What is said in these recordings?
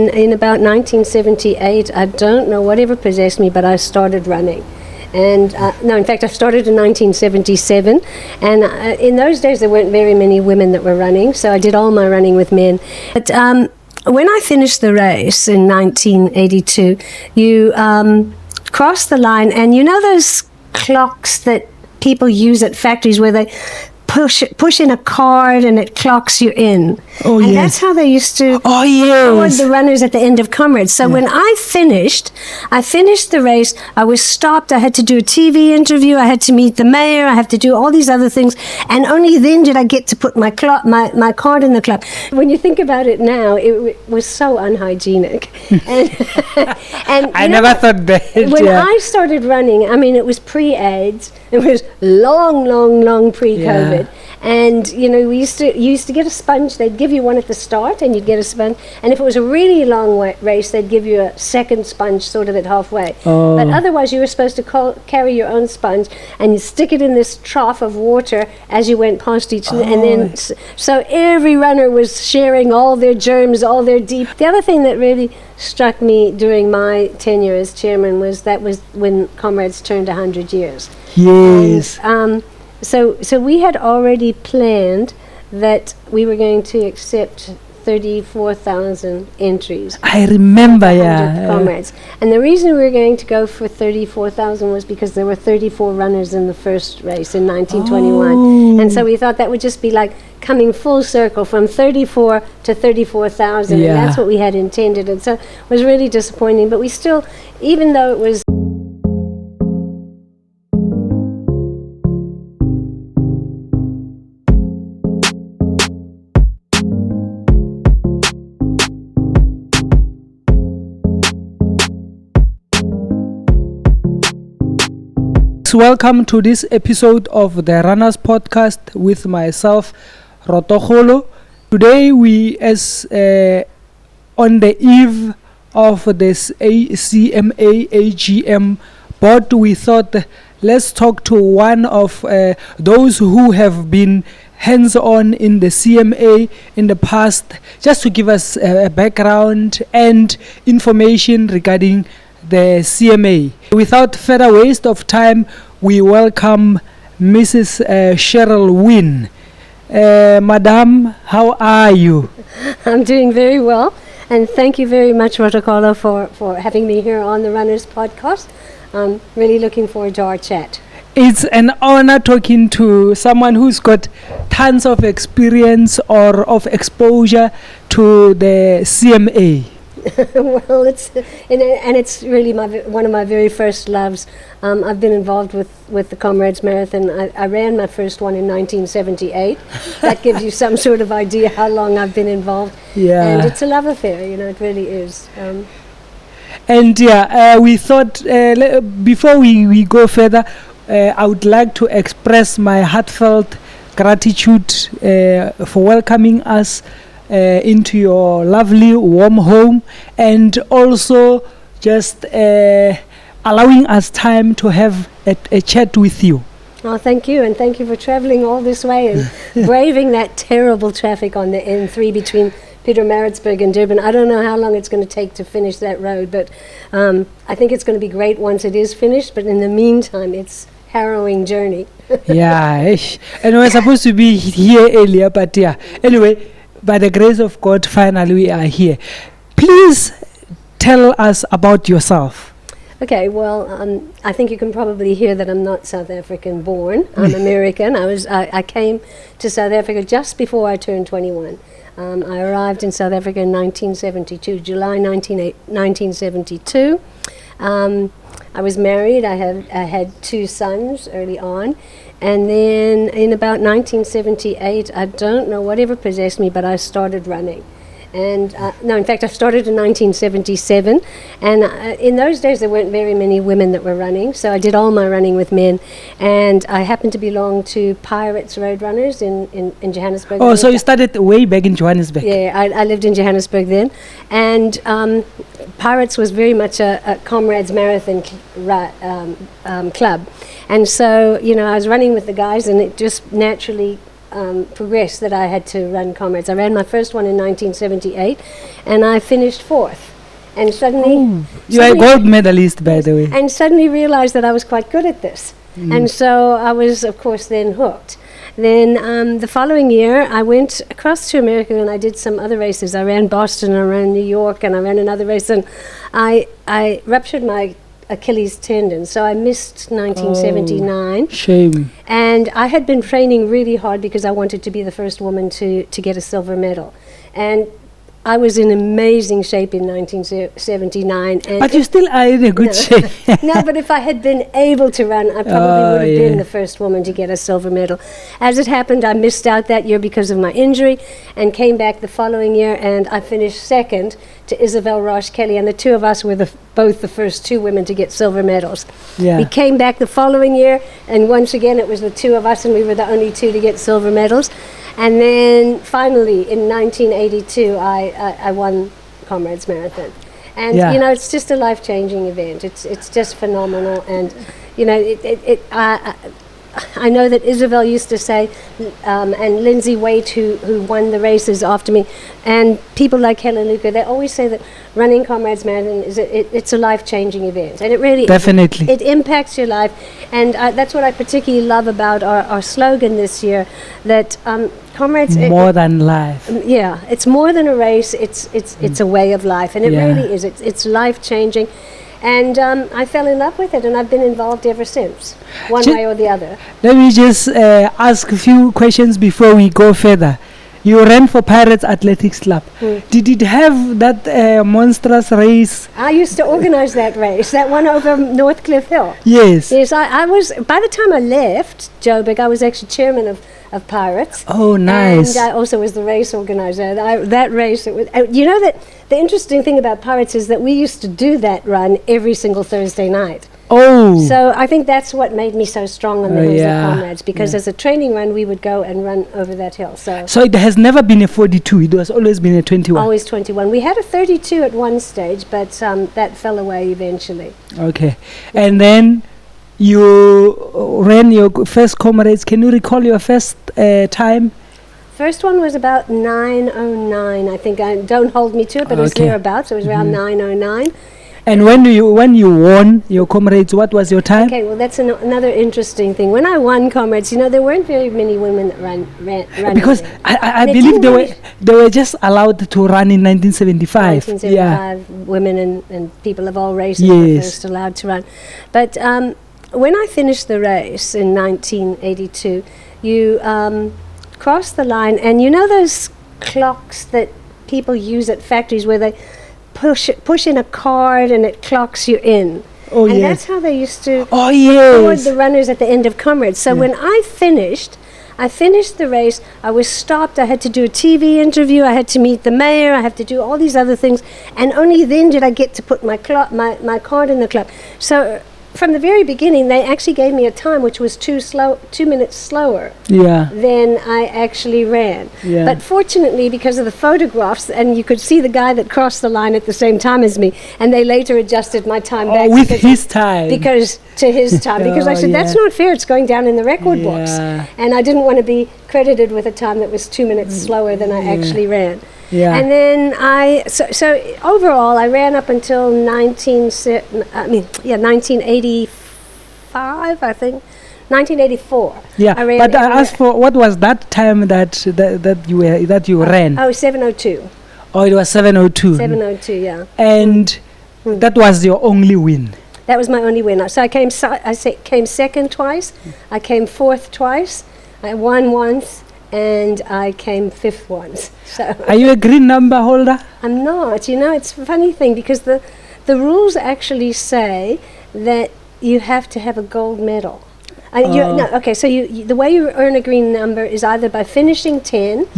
In about 1978, I don't know whatever possessed me, but I started running. And no, in fact, I started in 1977. And in those days, there weren't very many women that were running, so I did all my running with men. But when I finished the race in 1982, you cross the line, and you know those clocks that people use at factories where they push in a card and it clocks you in. Oh, and yes. that's how they used to yes. the runners at the end of Comrades. So when I finished the race, I was stopped. I had to do a TV interview. I had to meet the mayor. I had to do all these other things. And only then did I get to put my card in the club. When you think about it now, it was so unhygienic. and I never thought that. When I started running, I mean, it was pre-AIDS. It was long pre-COVID. And, you know, you used to get a sponge. They'd give you one at the start, and you'd get a sponge. And if it was a really long race, they'd give you a second sponge sort of at halfway. Oh. But otherwise, you were supposed to carry your own sponge, and you stick it in this trough of water as you went past each. And then, so every runner was sharing all their germs, all their deep. The other thing that really struck me during my tenure as chairman was when Comrades turned 100 years. Yes. And, so we had already planned that we were going to accept 34,000 entries. I remember, Comrades. And the reason we were going to go for 34,000 was because there were 34 runners in the first race in 1921. Oh. And so we thought that would just be like coming full circle from 34 to 34,000. Yeah. And that's what we had intended. And so it was really disappointing. But we still, even though it was... Welcome to this episode of the Runners Podcast with myself, Rotokholo. Today we, as on the eve of this CMA AGM board, we thought let's talk to one of those who have been hands-on in the CMA in the past, just to give us a background and information regarding the CMA. Without further waste of time, we welcome Mrs. Cheryl Winn. Madam, how are you? I'm doing very well, and thank you very much, Rotokolo, for having me here on the Runners Podcast. I'm really looking forward to our chat. It's an honor talking to someone who's got tons of experience or of exposure to the CMA. Well, it's really one of my very first loves. I've been involved with the Comrades Marathon. I ran my first one in 1978. That gives you some sort of idea how long I've been involved. Yeah. And it's a love affair, you know, it really is. We thought before we go further, I would like to express my heartfelt gratitude for welcoming us into your lovely warm home, and also just allowing us time to have a chat with you. Oh, thank you, and thank you for traveling all this way and braving that terrible traffic on the N3 between Pietermaritzburg and Durban. I don't know how long it's going to take to finish that road, but I think it's going to be great once it is finished, but in the meantime, it's harrowing journey. Yeah, and we're supposed to be here earlier, but yeah. Anyway, by the grace of God, finally we are here. Please tell us about yourself. Okay, well, I think you can probably hear that I'm not South African born. I'm American. I came to South Africa just before I turned 21. I arrived in South Africa in 1972, July 1972. I was married. I had two sons early on. And then in about 1978, I don't know whatever possessed me, but I started running. And no, in fact, I started in 1977. And in those days, there weren't very many women that were running. So I did all my running with men. And I happened to belong to Pirates Road Runners in Johannesburg. Oh, so you started way back in Johannesburg. Yeah, I lived in Johannesburg then. And Pirates was very much a Comrades Marathon club. And so, you know, I was running with the guys, and it just naturally progressed that I had to run Comrades. I ran my first one in 1978, and I finished fourth. And suddenly... You are a gold medalist, by the way. And suddenly realized that I was quite good at this. And so I was, of course, then hooked. Then the following year, I went across to America and I did some other races. I ran Boston, I ran New York, and I ran another race. And I ruptured my Achilles tendon, so I missed 1979. Shame. And I had been training really hard because I wanted to be the first woman to get a silver medal. And I was in amazing shape in 1979. And But you still are in a good shape. No, but if I had been able to run, I probably would have been the first woman to get a silver medal. As it happened, I missed out that year because of my injury and came back the following year, and I finished second to Isabel Roche Kelly, and the two of us were both the first two women to get silver medals. Yeah. We came back the following year, and once again it was the two of us, and we were the only two to get silver medals. And then finally, in 1982, I won Comrades Marathon. And, Yeah. you know, it's just a life-changing event. It's just phenomenal. And, you know, I know that Isabel used to say, and Lindsay Waite, who won the races after me, and people like Helen Luca, they always say that running Comrades Marathon it's a life-changing event, and it really Definitely. it impacts your life, and that's what I particularly love about our slogan this year, that Comrades More than life. yeah, it's more than a race. It's a way of life, and it really is. It's life-changing. And I fell in love with it, and I've been involved ever since, one way or the other. Let me just ask a few questions before we go further. You ran for Pirates Athletics Club. Did it have that monstrous race? I used to organize that race, that one over North Cliff Hill. Yes. Yes, I was, by the time I left Joburg, I was actually chairman of Pirates. Oh, nice. And I also was the race organizer. That race, it was, you know that the interesting thing about Pirates is that we used to do that run every single Thursday night. Oh. So I think that's what made me so strong on the hills yeah. of Comrades, because as a training run, we would go and run over that hill. So it has never been a 42, it has always been a 21. Always 21. We had a 32 at one stage, but that fell away eventually. Okay. And then you ran your first Comrades. Can you recall your first time? First one was about 9:09, I think. Don't hold me to it, but it was thereabouts. It was around 9:09. And when you won your Comrades, what was your time? Okay, well, that's another interesting thing. When I won Comrades, you know, there weren't very many women that ran. Because I believe they were just allowed to run in 1975. 1975, women and people of all races were first allowed to run. But when I finished the race in 1982, you crossed the line, and you know those clocks that people use at factories where they push in a card and it clocks you in. Oh, and yes. that's how they used to yes. record the runners at the end of Comrades. So when I finished the race, I was stopped, I had to do a TV interview, I had to meet the mayor, I had to do all these other things, and only then did I get to put my card in the clock. So from the very beginning, they actually gave me a time which was 2 minutes slower than I actually ran. Yeah. But fortunately, because of the photographs, and you could see the guy that crossed the line at the same time as me, and they later adjusted my time back. With his time. Because I said, that's not fair, it's going down in the record books. And I didn't want to be credited with a time that was 2 minutes slower than I actually ran. Yeah. And then so overall, I ran up until 1985, I think, 1984. Yeah, but I asked for what was that time that you ran? Oh, 7:02. Oh, it was 7:02. 7:02, yeah. And that was your only win. That was my only win. So I came second twice. I came fourth twice. I won once. And I came fifth once. So are you a green number holder? I'm not. You know, it's a funny thing because the rules actually say that you have to have a gold medal. So the way you earn a green number is either by finishing 10,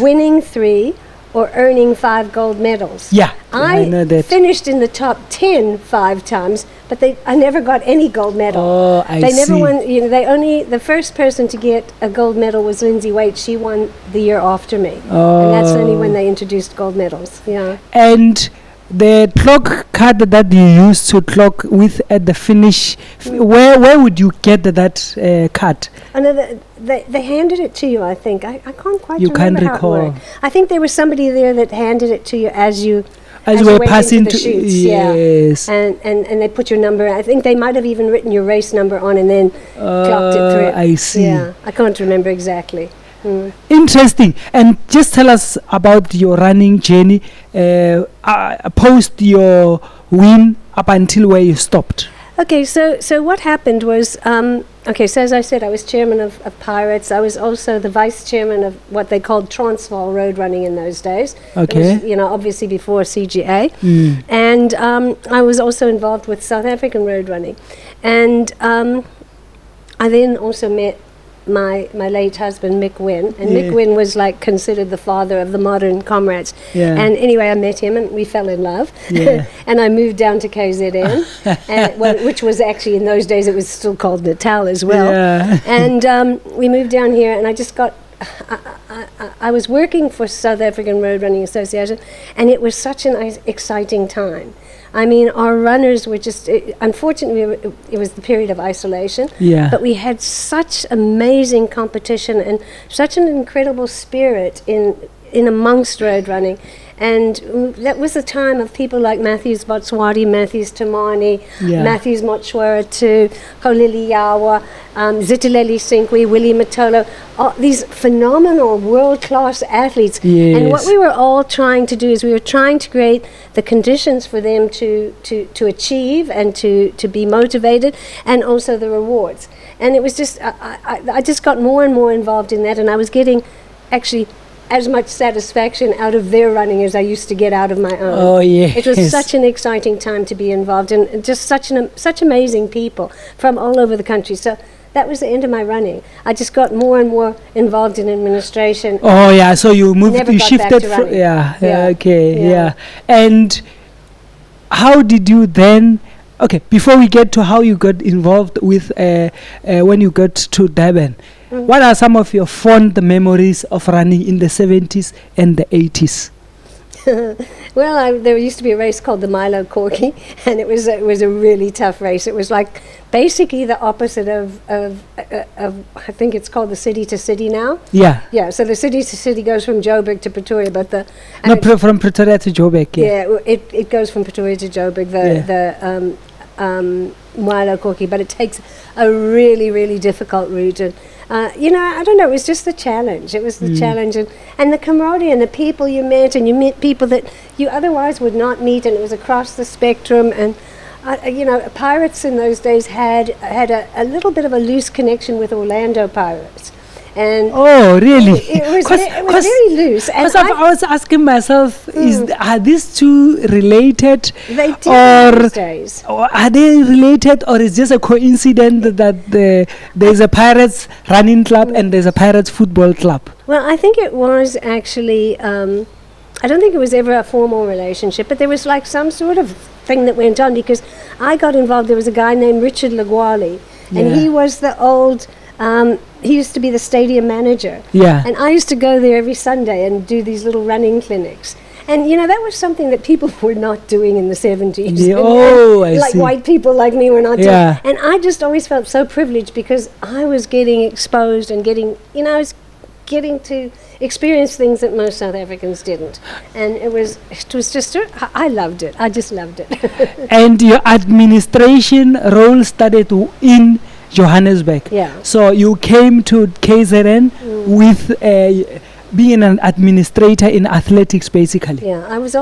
winning 3, or earning 5 gold medals. Yeah, I know that. Finished in the top 10 5 times, but I never got any gold medal. Oh, I see. They never won. You know, the first person to get a gold medal was Lindsay Waite. She won the year after me, and that's only when they introduced gold medals. Yeah. And the clock card that you used to clock with at the finish, where would you get that card? I know they handed it to you, I think. I can't quite You remember can't how recall. it worked. I think there was somebody there that handed it to you as you We're went passing into the chutes, yes. and they put your number. I think they might have even written your race number on and then clocked it through. I see. Yeah, I can't remember exactly. Interesting. And just tell us about your running journey post your win up until where you stopped. Okay, so what happened was, so as I said, I was chairman of Pirates. I was also the vice chairman of what they called Transvaal road running in those days. Okay. It was, obviously before CGA. And I was also involved with South African road running. And I then also met my late husband, Mick Winn. And Mick Winn was considered the father of the modern Comrades. Yeah. And anyway, I met him and we fell in love. Yeah. And I moved down to KZN, which was actually, in those days, it was still called Natal as well. Yeah. And we moved down here and I just got... I was working for South African Road Running Association, and it was such an exciting time. I mean, our runners were just, unfortunately, it was the period of isolation, but we had such amazing competition and such an incredible spirit in amongst road running. And that was the time of people like Matthews Botswadi, Matthews Tamani, Matthews Mochwara, Kolili Yawa, Zitaleli Sinkwi, Willie Matolo, these phenomenal world-class athletes. Yes. And what we were all trying to do is we were trying to create the conditions for them to achieve and to be motivated, and also the rewards. And it was just, I just got more and more involved in that, and I was getting actually as much satisfaction out of their running as I used to get out of my own. Oh, yes. It was such an exciting time to be involved in, and just such amazing people from all over the country. So that was the end of my running. I just got more and more involved in administration. Oh, yeah. So you moved, Never you got shifted back to from, running. okay, Yeah. And how did you then, okay, before we get to how you got involved with, when you got to Durban, what are some of your fond memories of running in the 70s and the 80s? Well, there used to be a race called the Milo Corky, and it was a really tough race. It was like basically the opposite of I think it's called the city to city now. Yeah. Yeah. So the city to city goes from Joburg to Pretoria, but from Pretoria to Joburg. Yeah. Yeah. It goes from Pretoria to Joburg. The Milo Corky, but it takes a really, really difficult route. And I don't know, it was just the challenge. It was the challenge and the camaraderie and the people you met, and you met people that you otherwise would not meet, and it was across the spectrum. And Pirates in those days had a little bit of a loose connection with Orlando Pirates. And oh, really? It was very loose. Because I was asking myself, are these two related? They did or those days. Or are they related, or is just a coincidence that there's a Pirates running club and there's a Pirates football club? Well, I think it was actually, I don't think it was ever a formal relationship, but there was like some sort of thing that went on, because I got involved. There was a guy named Richard Lagwali, and he was the old... he used to be the stadium manager. Yeah. And I used to go there every Sunday and do these little running clinics. And, that was something that people were not doing in the 70s. Yeah. I see. White people like me were not doing. And I just always felt so privileged, because I was getting exposed and I was getting to experience things that most South Africans didn't. And it was just, I loved it. I just loved it. And your administration role started in Johannesburg. Yeah. So you came to KZN with being an administrator in athletics, basically. Yeah, I was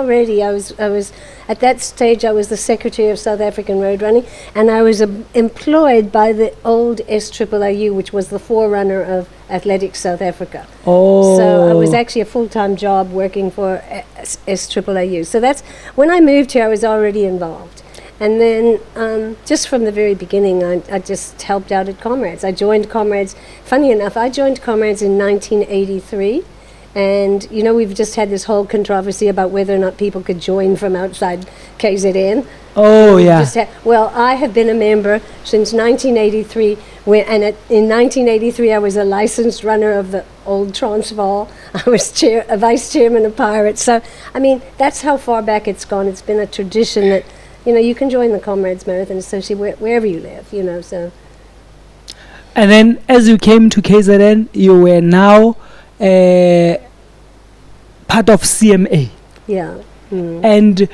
at that stage. I was the secretary of South African Road Running, and I was employed by the old SAAU, which was the forerunner of Athletics South Africa. Oh. So I was actually a full-time job working for SAAU. So that's when I moved here. I was already involved. And then just from the very beginning, I just helped out at Comrades. I joined Comrades. Funny enough, I joined Comrades in 1983, And, you know, we've just had this whole controversy about whether or not people could join from outside KZN. Oh, yeah. Well, I have been a member since 1983, in 1983 I was a licensed runner of the old Transvaal. I was a vice chairman of Pirates. So, I mean, that's how far back it's gone. It's been a tradition that, you know, you can join the Comrades Marathon Association wherever you live, you know, so. And then as you came to KZN, you were now part of CMA. Yeah. Mm. And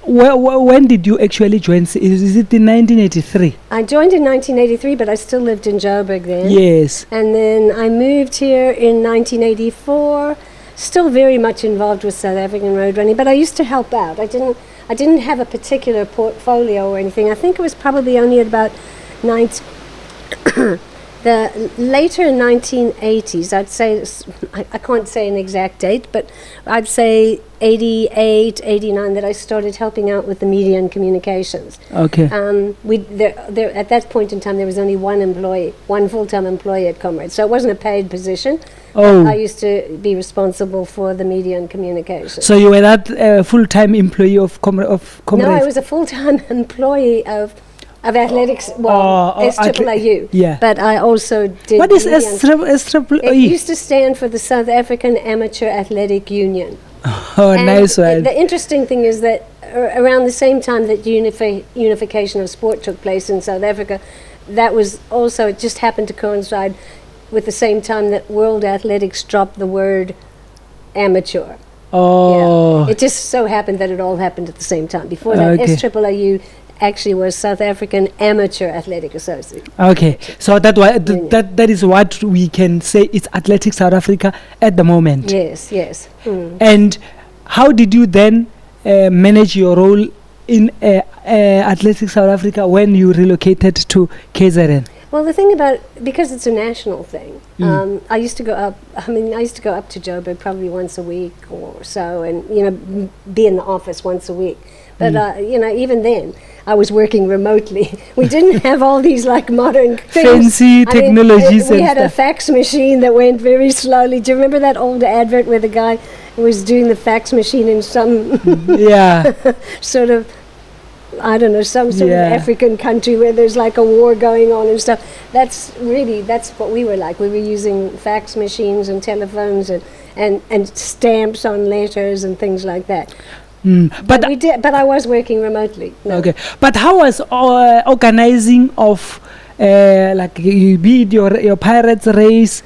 when did you actually join? Is it in 1983? I joined in 1983, but I still lived in Joburg then. Yes. And then I moved here in 1984, still very much involved with South African road running, but I used to help out. I didn't have a particular portfolio or anything. I think it was probably only at about the later 1980s, I'd say, I can't say an exact date, but I'd say 88, 89 that I started helping out with the media and communications. Okay. At that point in time, there was only one full-time employee at Comrades, so it wasn't a paid position. Oh. I used to be responsible for the media and communications. So you were that full-time employee of Comrades? No, I was a full-time employee of athletics, SAAU. Yeah. But I also did. What is SAAU? It used to stand for the South African Amateur Athletic Union. Oh, and nice one. The interesting thing is that around the same time that unification of sport took place in South Africa, that was also, it just happened to coincide with the same time that World Athletics dropped the word amateur. Oh. Yeah. It just so happened that it all happened at the same time. Before that, Okay. SAAU actually was South African Amateur Athletic Association. Okay, so that is what we can say it's Athletics South Africa at the moment. Yes, yes. Mm. And how did you then manage your role in Athletics South Africa when you relocated to KZN? Well, the thing about it, because it's a national thing, I used to go up to Joburg probably once a week or so, and, you know, be in the office once a week. But, you know, even then, I was working remotely. We didn't have all these, like, modern things. Fancy technologies. We had a fax machine that went very slowly. Do you remember that old advert where the guy was doing the fax machine in some sort of, I don't know, some sort of African country where there's like a war going on and stuff? That's what we were like. We were using fax machines and telephones and stamps on letters and things like that. But I was working remotely. No. Okay, but how was organizing of like be it your Pirates race,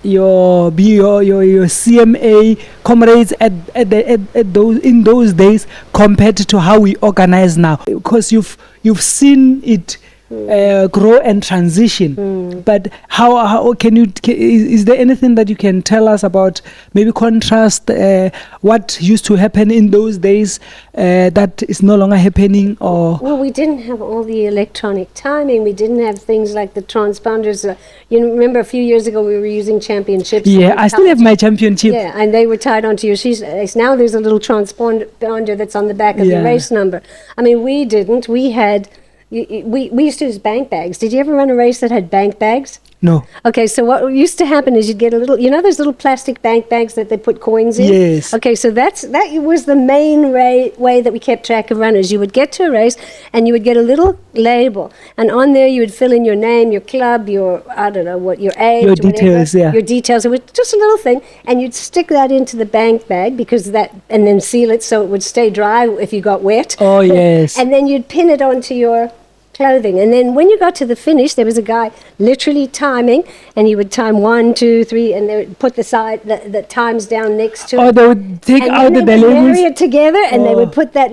your CMA Comrades in those days compared to how we organize now? Because you've seen it grow and transition, but how can you? Is there anything that you can tell us about? Maybe contrast what used to happen in those days that is no longer happening, or well, we didn't have all the electronic timing. We didn't have things like the transponders. You remember a few years ago we were using championships. Yeah, I still have my championship. Yeah, and they were tied onto your sheets. Now there's a little transponder that's on the back of the race number. I mean, we didn't. We had. We used to use bank bags. Did you ever run a race that had bank bags? No. Okay, so what used to happen is you'd get a little, you know those little plastic bank bags that they put coins in? Yes. Okay, so that was the main way that we kept track of runners. You would get to a race and you would get a little label, and on there you would fill in your name, your club, your, I don't know what, your age, your details, your details. It was just a little thing, and you'd stick that into the bank bag and then seal it so it would stay dry if you got wet. Oh, yes. And then you'd pin it onto your clothing, and then when you got to the finish, there was a guy literally timing, and he would time 1, 2, 3, and they would put the times down next to it. Oh, they would take out the labels. labels. Marry it together, and they would put that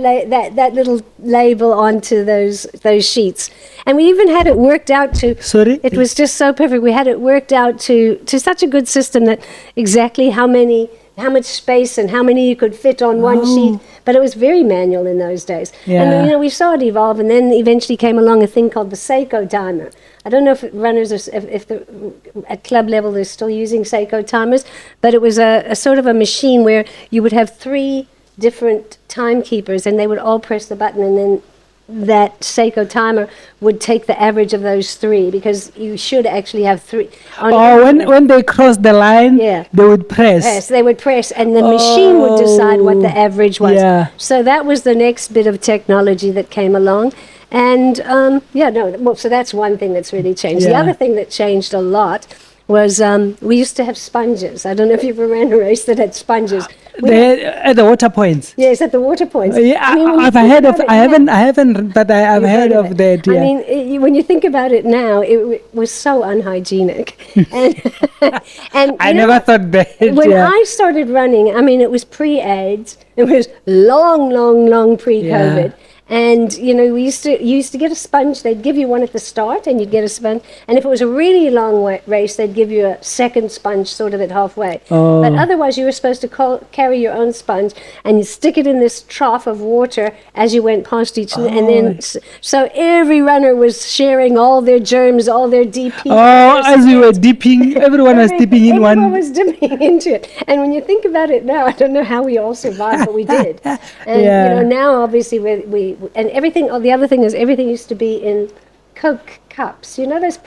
little label onto those sheets. And we even had it worked out to. Sorry. It was just so perfect. We had it worked out to such a good system that exactly how much space and how many you could fit on one sheet. But it was very manual in those days. Yeah. And, you know, we saw it evolve, and then eventually came along a thing called the Seiko timer. I don't know if runners, at club level they're still using Seiko timers, but it was a sort of a machine where you would have 3 different timekeepers, and they would all press the button, and then that Seiko timer would take the average of those three, because you should actually have three. When they cross the line, Yeah. they would press. Yes, they would press, and the machine would decide what the average was. Yeah. So that was the next bit of technology that came along. And so that's one thing that's really changed. The Yeah. other thing that changed a lot was we used to have sponges. I don't know if you've ever ran a race that had sponges. At the water points. Yes, at the water points. I've heard of. I haven't, but I've heard of that. Yeah. I mean, when you think about it now, it was so unhygienic, and I never thought that. When I started running, I mean, it was pre-AIDS. It was long pre-COVID. Yeah. And, we used to get a sponge. They'd give you one at the start, and you'd get a sponge. And if it was a really long race, they'd give you a second sponge sort of at halfway. Oh. But otherwise, you were supposed to carry your own sponge, and you stick it in this trough of water as you went past each. And then, so every runner was sharing all their germs, all their DP. As you were dipping, everyone was dipping in one. Everyone was dipping into it. And when you think about it now, I don't know how we all survived, but we did. And, now obviously we and everything. The other thing is everything used to be in Coke cups. You know those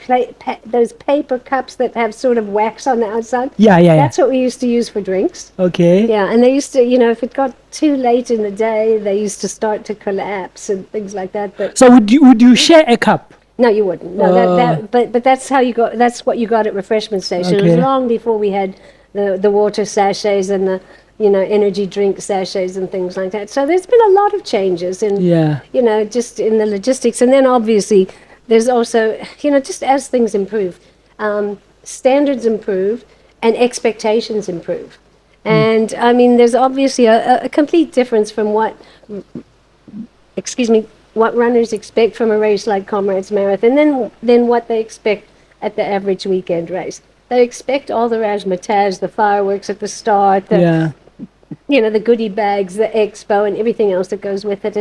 those paper cups that have sort of wax on the outside? Yeah. That's what we used to use for drinks. Okay. Yeah, and they used to, if it got too late in the day, they used to start to collapse and things like that. But so would you share a cup? No, you wouldn't. No, but that's how you got. That's what you got at refreshment station. Okay. It was long before we had the water sachets and the energy drink sachets and things like that. So there's been a lot of changes in, just in the logistics. And then obviously there's also, just as things improve, standards improve and expectations improve. And I mean, there's obviously a complete difference from what runners expect from a race like Comrades Marathon than what they expect at the average weekend race. They expect all the razzmatazz, the fireworks at the start, the goodie bags, the expo, and everything else that goes with it,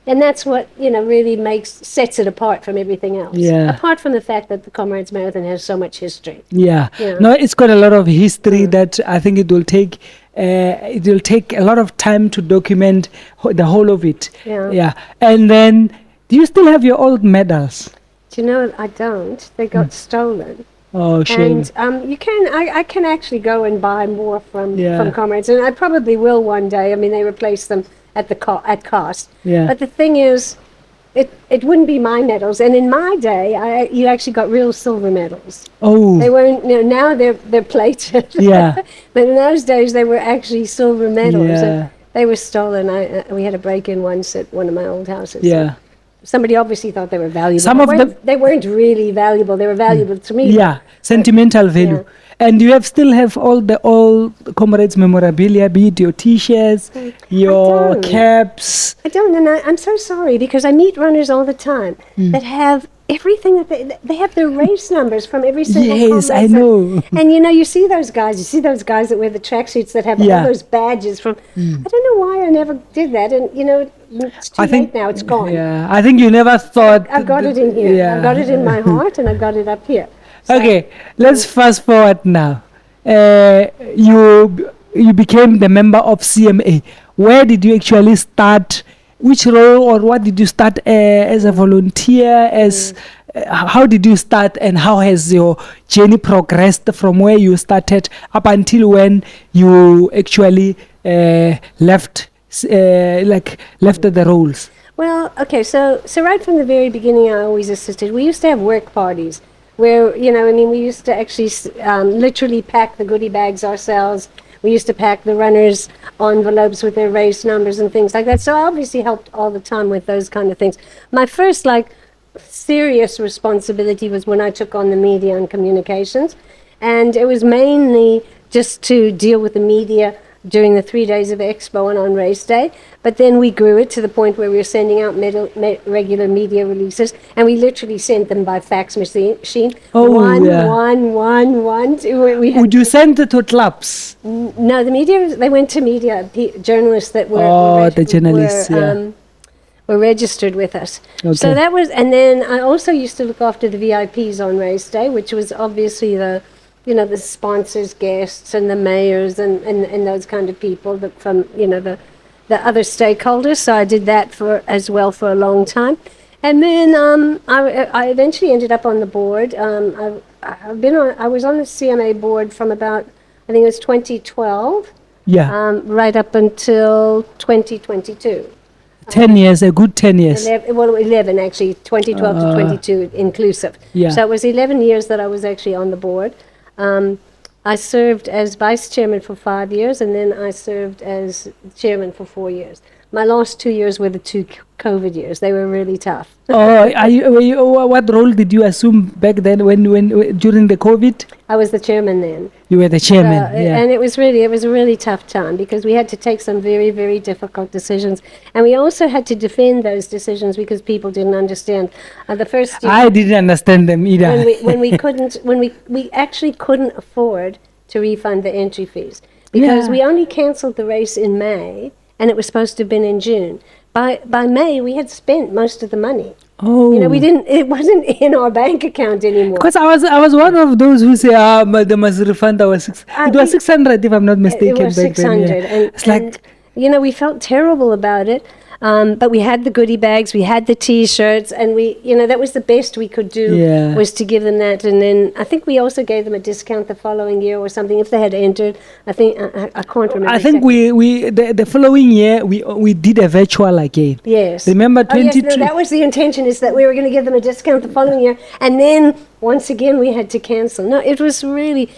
and that's what really sets it apart from everything else. Yeah. Apart from the fact that the Comrades Marathon has so much history. Yeah. Yeah. No, it's got a lot of history that I think it will take a lot of time to document the whole of it. Yeah. Yeah. And then, do you still have your old medals? Do you know, I don't. They got stolen. Oh, shame. And I can actually go and buy more from Comrades, and I probably will one day. I mean, they replace them at cost. Yeah. But the thing is, it wouldn't be my medals. And in my day, you actually got real silver medals. Oh. They weren't. Now they're plated. Yeah. But in those days, they were actually silver medals. Yeah. And they were stolen. We had a break-in once at one of my old houses. Yeah. Somebody obviously thought they were valuable. Some of them, they weren't really valuable. They were valuable to me. Yeah, sentimental value. Yeah. And you still have all the old Comrades memorabilia, be it your T-shirts, your caps. I don't, and I'm so sorry, because I meet runners all the time that have everything that they have their race numbers from every single Yes, I Comrades. know. And you see those guys. You see those guys that wear the tracksuits that have all those badges from. I don't know why I never did that, and it's too late now. It's gone. Yeah, I think you never thought. I've got it in here. Yeah. I've got it in my heart, and I've got it up here. So, Okay, let's fast forward now. You became the member of CMA. Where did you actually start? Which role, or what did you start as a volunteer? How did you start, and how has your journey progressed from where you started up until when you actually left the roles? Well, okay, so right from the very beginning, I always assisted. We used to have work parties where, we used to actually literally pack the goodie bags ourselves. We used to pack the runners' envelopes with their race numbers and things like that. So I obviously helped all the time with those kind of things. My first, serious responsibility was when I took on the media and communications. And it was mainly just to deal with the media during the 3 days of Expo and on race day. But then we grew it to the point where we were sending out regular media releases, and we literally sent them by fax machine. One. Would you send it to clubs? No, the media, they went to media journalists that were were registered with us. Okay. So that was, and then I also used to look after the VIPs on race day, which was obviously the sponsors, guests, and the mayors, and those kind of people that from, the the other stakeholders. So I did that as well for a long time. And then I eventually ended up on the board. I was on the CMA board from about, I think it was 2012, right up until 2022. 10 years, a good 10 years. 11 actually, 2012 to 22 inclusive. Yeah. So it was 11 years that I was actually on the board. I served as vice chairman for 5 years, and then I served as chairman for 4 years. My last 2 years were the 2 COVID years. They were really tough. What role did you assume back then when during the COVID? I was the chairman then. You were the chairman, And it was a really tough time because we had to take some very, very difficult decisions. And we also had to defend those decisions because people didn't understand. The first year, I didn't understand them either. We actually couldn't afford to refund the entry fees because we only cancelled the race in May, and it was supposed to have been in June. By May, we had spent most of the money. Oh, it wasn't in our bank account anymore. Because I was one of those who say, they must refund our it was 600 if I'm not mistaken. It was 600. Then, and we felt terrible about it. But we had the goodie bags, we had the T-shirts, and that was the best we could do, was to give them that. And then I think we also gave them a discount the following year or something if they had entered. I think I can't remember. I think the following year we did a virtual again. Yes. Remember 20? Yes, that was the intention, is that we were going to give them a discount the following year, and then once again we had to cancel. No, it was a really,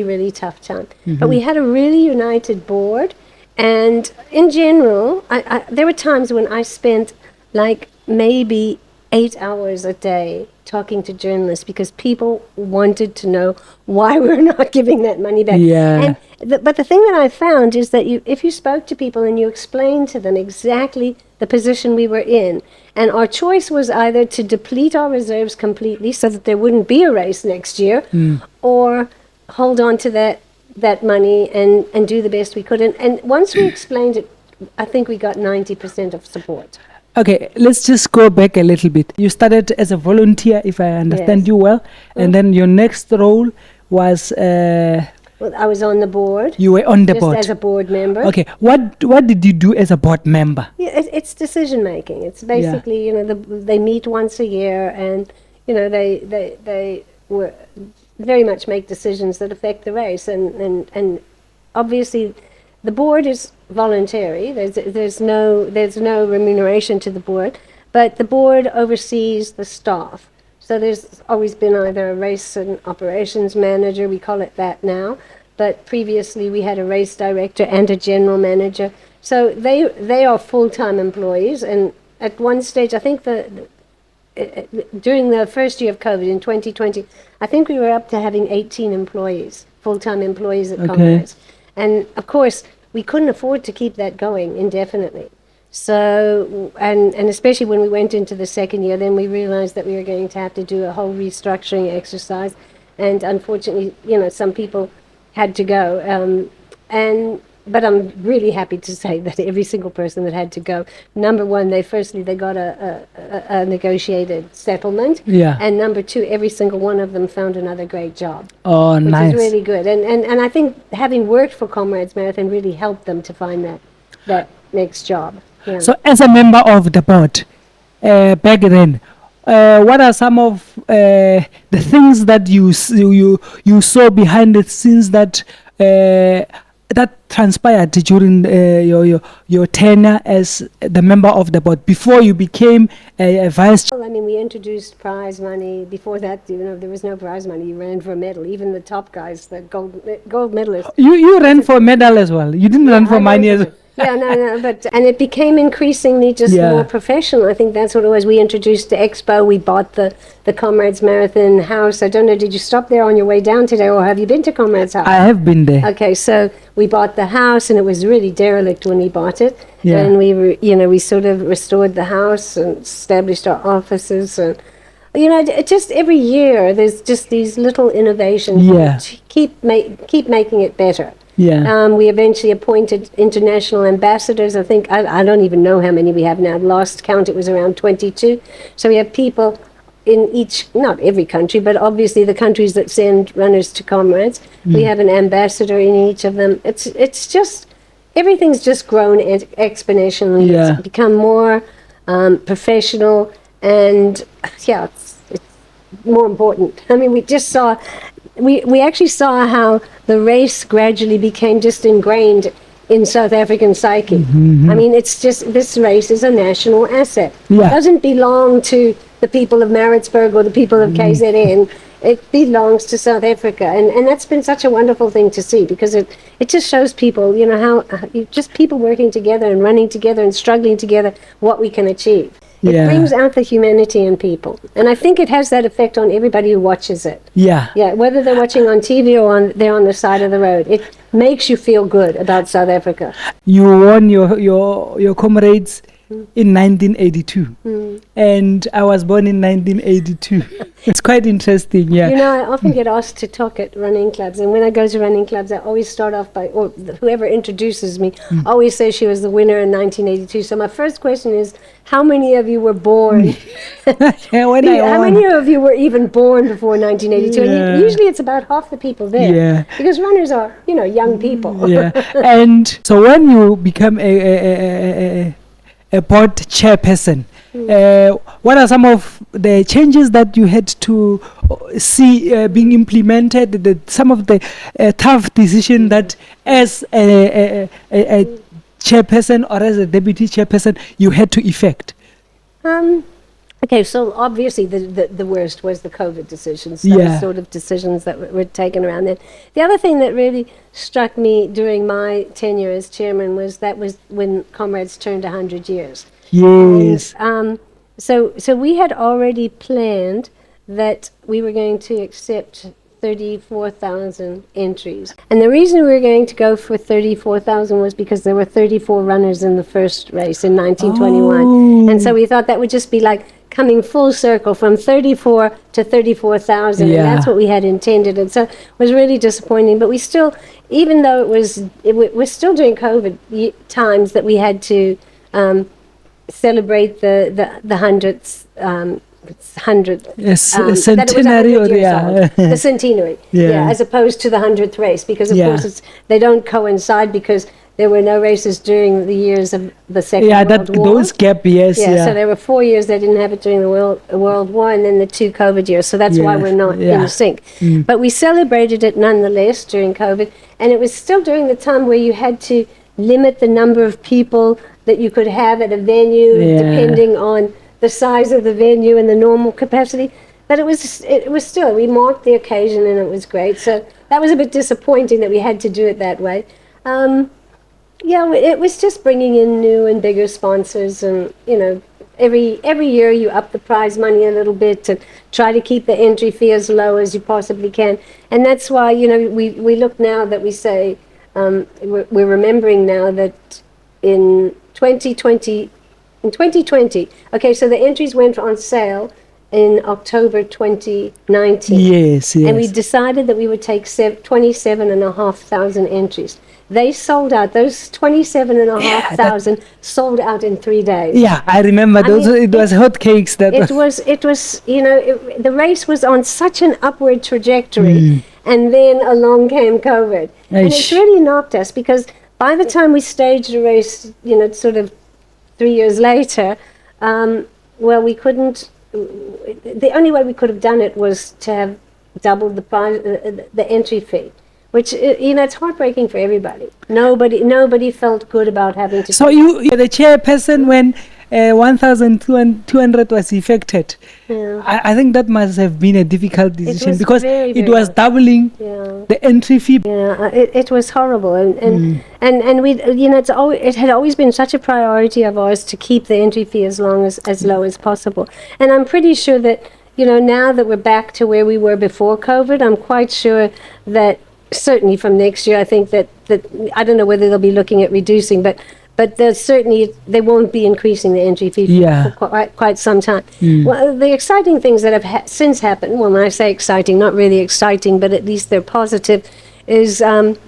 really tough time. Mm-hmm. But we had a really united board. And in general, there were times when I spent like maybe 8 hours a day talking to journalists because people wanted to know why we're not giving that money back. Yeah. But the thing that I found is that if you spoke to people and you explained to them exactly the position we were in, and our choice was either to deplete our reserves completely so that there wouldn't be a race next year, or hold on to that money and do the best we could. And once we explained it, I think we got 90% of support. Okay, let's just go back a little bit. You started as a volunteer, if I understand you well, and then your next role was... well, I was on the board. You were on the board. Just as a board member. Okay, what did you do as a board member? Yeah, it's decision making. It's basically, they meet once a year, and, they were... very much make decisions that affect the race, and obviously the board is voluntary. There's no remuneration to the board, but the board oversees the staff. So there's always been either a race and operations manager, we call it that now, but previously we had a race director and a general manager. So they are full-time employees, and at one stage, I think during the first year of COVID in 2020, I think we were up to having 18 employees, full-time employees at Comrades. And of course, we couldn't afford to keep that going indefinitely. So, and especially when we went into the second year, then we realized that we were going to have to do a whole restructuring exercise. And unfortunately, some people had to go. But I'm really happy to say that every single person that had to go, number one, they got a negotiated settlement. Yeah. And number two, every single one of them found another great job. Oh, which nice. Which is really good. And I think having worked for Comrades Marathon really helped them to find that next job. Yeah. So as a member of the board, back then, what are some of the things that you saw behind the scenes that transpired during your tenure as the member of the board before you became a vice chair? Well, I mean, we introduced prize money. Before that, there was no prize money. You ran for a medal. Even the top guys, the gold medalists. You ran for a medal as well. You didn't run for money as well. Yeah, no, and it became increasingly just more professional. I think that's what it was. We introduced the expo. We bought the Comrades Marathon house. I don't know, did you stop there on your way down today, or have you been to Comrades house? I have been there. Okay, so we bought the house, and it was really derelict when we bought it. Yeah. And we sort of restored the house and established our offices, and just every year there's just these little innovations to keep making it better. Yeah. We eventually appointed international ambassadors. I think, I don't even know how many we have now. Last count, it was around 22. So we have people in each, not every country, but obviously the countries that send runners to Comrades. We have an ambassador in each of them. It's just everything's just grown exponentially. Yeah. It's become more professional, and it's more important. I mean, we just saw, we actually saw how the race gradually became just ingrained in South African psyche. I mean, it's just, this race is a national asset. Yeah. It doesn't belong to the people of Maritzburg or the people of KZN. It belongs to South Africa, and that's been such a wonderful thing to see, because it just shows people, you know, how just people working together and running together and struggling together, what we can achieve. It brings out the humanity in people, and I think it has that effect on everybody who watches it. Yeah. Yeah, whether they're watching on TV or they're on the side of the road, it makes you feel good about South Africa. You won your Comrades in 1982, and I was born in 1982. It's quite interesting, yeah. You know, I often get asked to talk at running clubs, and when I go to running clubs, I always start off by, or whoever introduces me always says she was the winner in 1982. So my first question is, how many of you were born? How many of you were even born before 1982? And usually it's about half the people there, because runners are, you know, young people. Yeah, and so when you become a board chairperson, what are some of the changes that you had to see being implemented, some of the tough decisions that as a chairperson or as a deputy chairperson you had to effect? Okay, so obviously the worst was the COVID decisions, those sort of decisions that were taken around then. The other thing that really struck me during my tenure as chairman was when Comrades turned 100 years. Yes. And, so we had already planned that we were going to accept 34,000 entries. And the reason we were going to go for 34,000 was because there were 34 runners in the first race in 1921. Oh. And so we thought that would just be like coming full circle from 34 to 34,000. And that's what we had intended. And so it was really disappointing. But we still, even though we're still during COVID times, that we had to celebrate the 100th centenary, the centenary, as opposed to the 100th race, because of course they don't coincide, because there were no races during the years of the Second World War. Those gap, so there were 4 years they didn't have it during the World War, and then the 2 COVID years, so that's why we're not in sync. But we celebrated it nonetheless during COVID, and it was still during the time where you had to limit the number of people that you could have at a venue, depending on the size of the venue and the normal capacity. But it was still, we marked the occasion, and it was great. So that was a bit disappointing that we had to do it that way. It was just bringing in new and bigger sponsors, and you know, every year you up the prize money a little bit to try to keep the entry fee as low as you possibly can. And that's why, you know, we look now that we say, we're remembering now that in 2020, okay, so the entries went on sale in October 2019. Yes. And we decided that we would take 27,500 entries. They sold out, those 27,500 sold out in 3 days. Yeah, I remember those. It was hotcakes. It was, you know, the race was on such an upward trajectory, and then along came COVID. And it's really knocked us, because by the time we staged the race, you know, sort of 3 years later, we couldn't. The only way we could have done it was to have doubled the price, the entry fee, which, you know, it's heartbreaking for everybody. Nobody felt good about having to. So you're the chairperson when 1,200 was effected. Yeah. I think that must have been a difficult decision, because very, it very was doubling the entry fee. Yeah, it was horrible, and we, you know, it had always been such a priority of ours to keep the entry fee as low as possible. And I'm pretty sure that, you know, now that we're back to where we were before COVID, I'm quite sure that certainly from next year, I think that I don't know whether they'll be looking at reducing, but they won't be increasing the entry fee for quite some time. Well, the exciting things that have since happened, well, when I say exciting, not really exciting, but at least they're positive, is the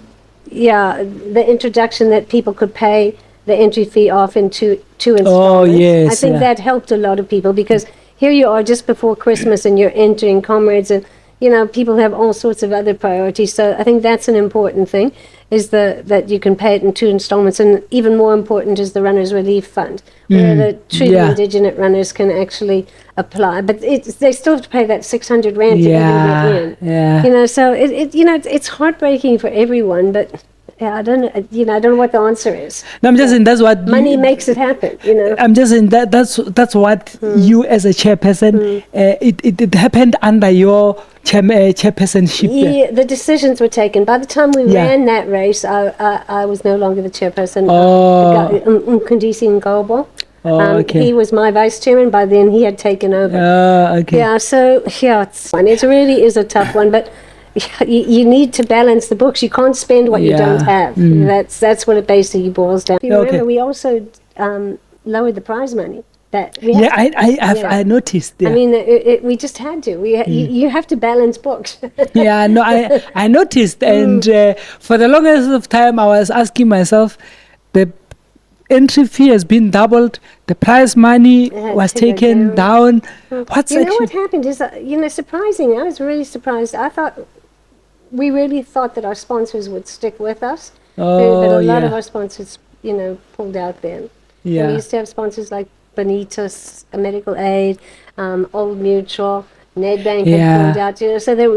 introduction that people could pay the entry fee off in two installments. Oh, yes. I think that helped a lot of people, because here you are just before Christmas and you're entering Comrades, and people have all sorts of other priorities. So I think that's an important thing, is that you can pay it in 2 installments. And even more important is the Runners Relief Fund, where the truly indigenous runners can actually apply. But they still have to pay that 600 rand to even get in. Yeah. So it's heartbreaking for everyone, but I don't know. I don't know what the answer is. No, I'm just saying that's what money makes it happen. I'm just saying that's what you as a chairperson. It happened under your chairpersonship. Yeah, the decisions were taken. By the time we ran that race, I was no longer the chairperson. Kundisi Ngobo. He was my vice chairman. By then, he had taken over. Yeah, so it's fun. It really is a tough one, but you need to balance the books. You can't spend what you don't have. That's what it basically boils down. If you remember, we also lowered the prize money. I noticed. Yeah. I mean, we just had to. You have to balance books. I noticed, and for the longest of time, I was asking myself, the entry fee has been doubled, the prize money was taken down. What happened is, surprising. I was really surprised. We really thought that our sponsors would stick with us, but a lot of our sponsors, pulled out then. Yeah. And we used to have sponsors like Bonitas, Medical Aid, Old Mutual, Nedbank had pulled out, so that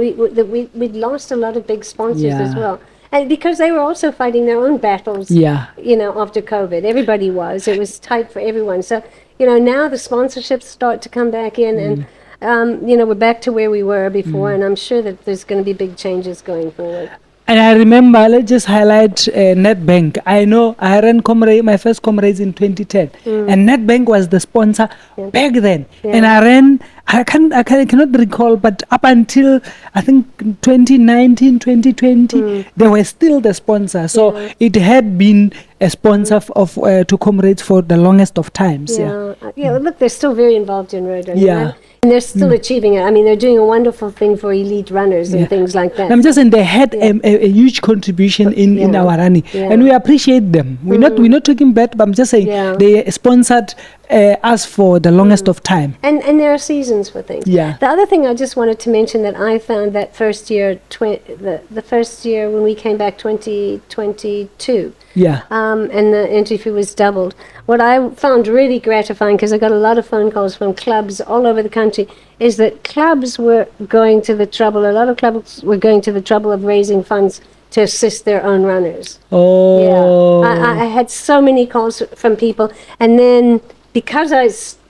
we'd lost a lot of big sponsors as well. And because they were also fighting their own battles, after COVID. Everybody was. It was tight for everyone. So, now the sponsorships start to come back in, and we're back to where we were before, and I'm sure that there's going to be big changes going forward. And I remember, let's just highlight Nedbank. I know I ran my first Comrades in 2010, and Nedbank was the sponsor back then. And I ran, I cannot recall, but up until I think 2019, 2020, they were still the sponsor. So it had been a sponsor to Comrades for the longest of times. Look, they're still very involved in road running. And they're still achieving it. I mean, they're doing a wonderful thing for elite runners and things like that. I'm just saying they had a huge contribution in our running, and we appreciate them. We're not talking bad, but I'm just saying they sponsored us for the longest of time. And there are seasons for things. The other thing I just wanted to mention that I found that first year, the first year when we came back, 2022. And the entry fee was doubled. What I found really gratifying, because I got a lot of phone calls from clubs all over the country, is that clubs were going to the trouble, a lot of clubs were going to the trouble of raising funds to assist their own runners. I had so many calls from people, and then because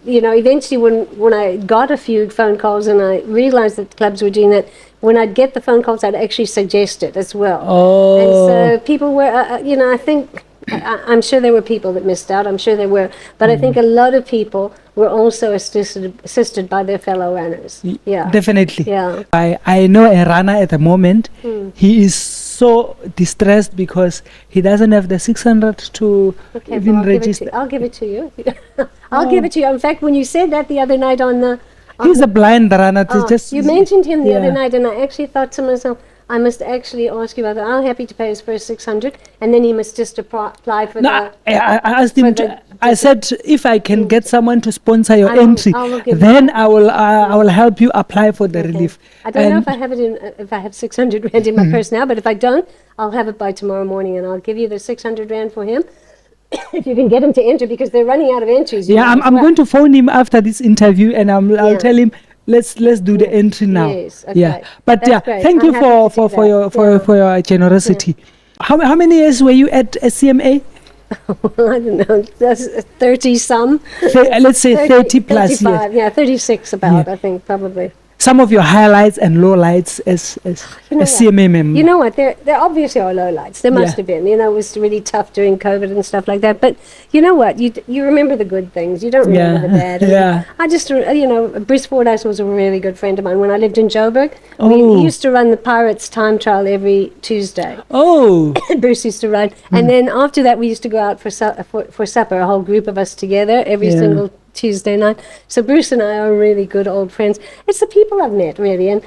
eventually when I got a few phone calls and I realized that clubs were doing that, when I'd get the phone calls, I'd actually suggest it as well. And so people were, I think, I'm sure there were people that missed out, I'm sure there were, but I think a lot of people were also assisted by their fellow runners. Definitely. I know a runner at the moment, he is so distressed because he doesn't have the 600 to even register. I'll give it to you. I'll give it to you. In fact, when you said that the other night he's a blind runner. You mentioned him the other night, and I actually thought to myself, I must actually ask you about that. I'm happy to pay his first 600, and then he must just apply for I asked him. I said, if I can get someone to sponsor your entry, then I will help you apply for the relief. I don't know if I have it if I have 600 rand in my purse now, but if I don't, I'll have it by tomorrow morning, and I'll give you the 600 rand for him. If you can get him to enter, because they're running out of entries. I'm going to phone him after this interview, and I'll tell him, let's do the entry now. But thank you for your generosity. How many years were you at CMA? I don't know, that's 30 some. Let's say 30 plus years. 36 about, I think, probably. Some of your highlights and lowlights as a CMA member. You know what? There obviously are lowlights. There must have been. It was really tough during COVID and stuff like that. But you know what? You remember the good things. You don't remember the bad. I just, Bruce Fordyce was a really good friend of mine. When I lived in Joburg, we used to run the Pirates time trial every Tuesday. Bruce used to run. And then after that, we used to go out for supper, a whole group of us together every single Tuesday night. So Bruce and I are really good old friends. It's the people I've met, really. And,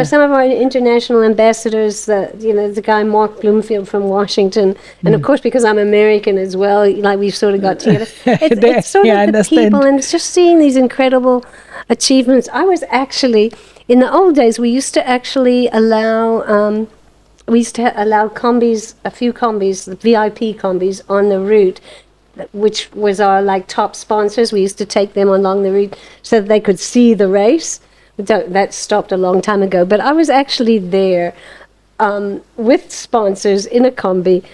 some of our international ambassadors, the guy Mark Bloomfield from Washington, and of course, because I'm American as well, we've sort of got together. It's sort of the people, and it's just seeing these incredible achievements. I was actually in the old days, we used to actually allow combis, a few combis, the VIP combis on the route, which was our like top sponsors. We used to take them along the route so that they could see the race. That stopped a long time ago, but I was actually there with sponsors in a combi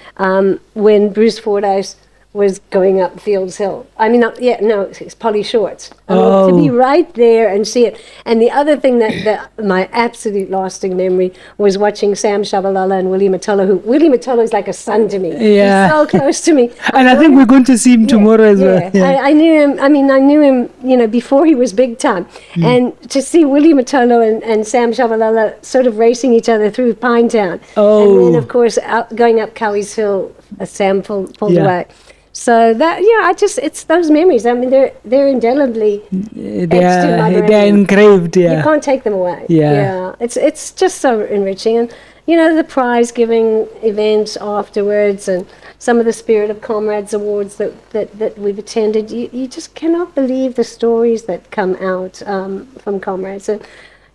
when Bruce Fordyce was going up Fields Hill. I mean, it's Polly Shorts. I mean, to be right there and see it. And the other thing that my absolute lasting memory was watching Sam Shabalala and Willie Matolo. Willie Matolo is like a son to me. Yeah. He's so close to me. And I think we're going to see him tomorrow as well. Yeah. I knew him. I mean, I knew him, before he was big time. And to see Willie Matolo and Sam Shabalala sort of racing each other through Pinetown. And then, of course, going up Cowie's Hill, Sam pulled away. So that, it's those memories. I mean, they're indelibly etched in my brain. They're engraved, You can't take them away. Yeah. It's just so enriching. And, the prize giving events afterwards and some of the Spirit of Comrades awards that we've attended, you just cannot believe the stories that come out from Comrades. And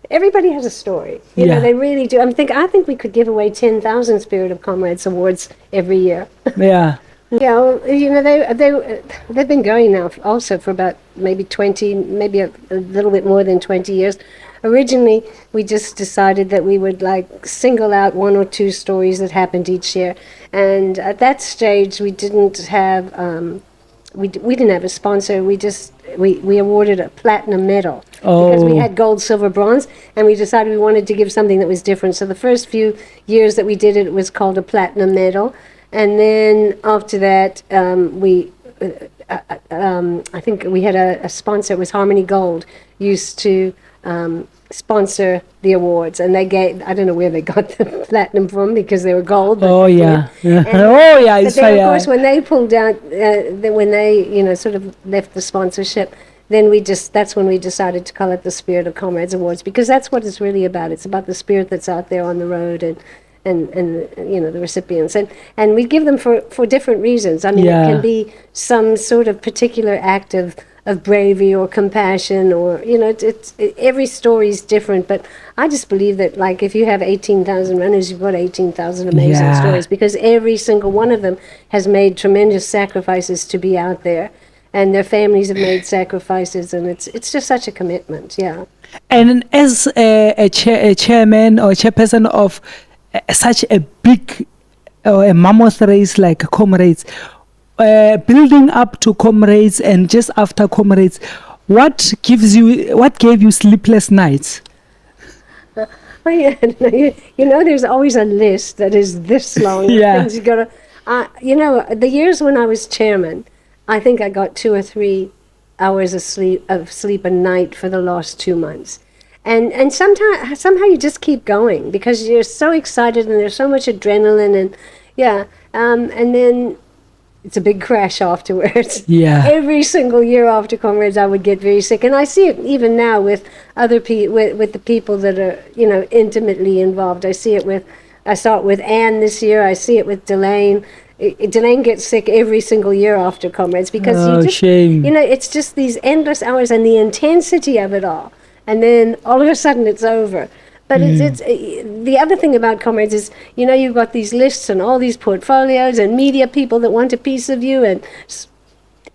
everybody has a story. You know, they really do. I think we could give away 10,000 Spirit of Comrades awards every year. Yeah. Yeah, well, they've been going now also for about maybe 20, maybe a little bit more than 20 years. Originally, we just decided that we would single out one or two stories that happened each year. And at that stage, we didn't have we didn't have a sponsor. We awarded a platinum medal because we had gold, silver, bronze, and we decided we wanted to give something that was different. So the first few years that we did it, it was called a platinum medal. And then after that, I think we had a sponsor. It was Harmony Gold, used to sponsor the awards, and they gave. I don't know where they got the platinum from because they were gold. But But then, of course, when they pulled out, when they sort of left the sponsorship, then that's when we decided to call it the Spirit of Comrades Awards, because that's what it's really about. It's about the spirit that's out there on the road and the recipients, and we give them for different reasons. I mean, it can be some sort of particular act of bravery or compassion, or every story is different. But I just believe that, if you have 18,000 runners, you've got 18,000 amazing stories, because every single one of them has made tremendous sacrifices to be out there, and their families have made sacrifices, and it's just such a commitment. Yeah. And as a chairman or chairperson of such a big or a mammoth race like Comrades, building up to Comrades and just after Comrades, what gave you sleepless nights? There's always a list that is this long. Things you gotta, the years when I was chairman, I think I got 2 or 3 hours of sleep a night for the last 2 months. And somehow you just keep going because you're so excited and there's so much adrenaline and then it's a big crash afterwards. Yeah. Every single year after Comrades, I would get very sick, and I see it even now with other with the people that are intimately involved. I saw it with Anne this year. I see it with Delane. Delane gets sick every single year after Comrades because shame. It's just these endless hours and the intensity of it all. And then all of a sudden it's over. But it's the other thing about Comrades is, you've got these lists and all these portfolios and media people that want a piece of you, and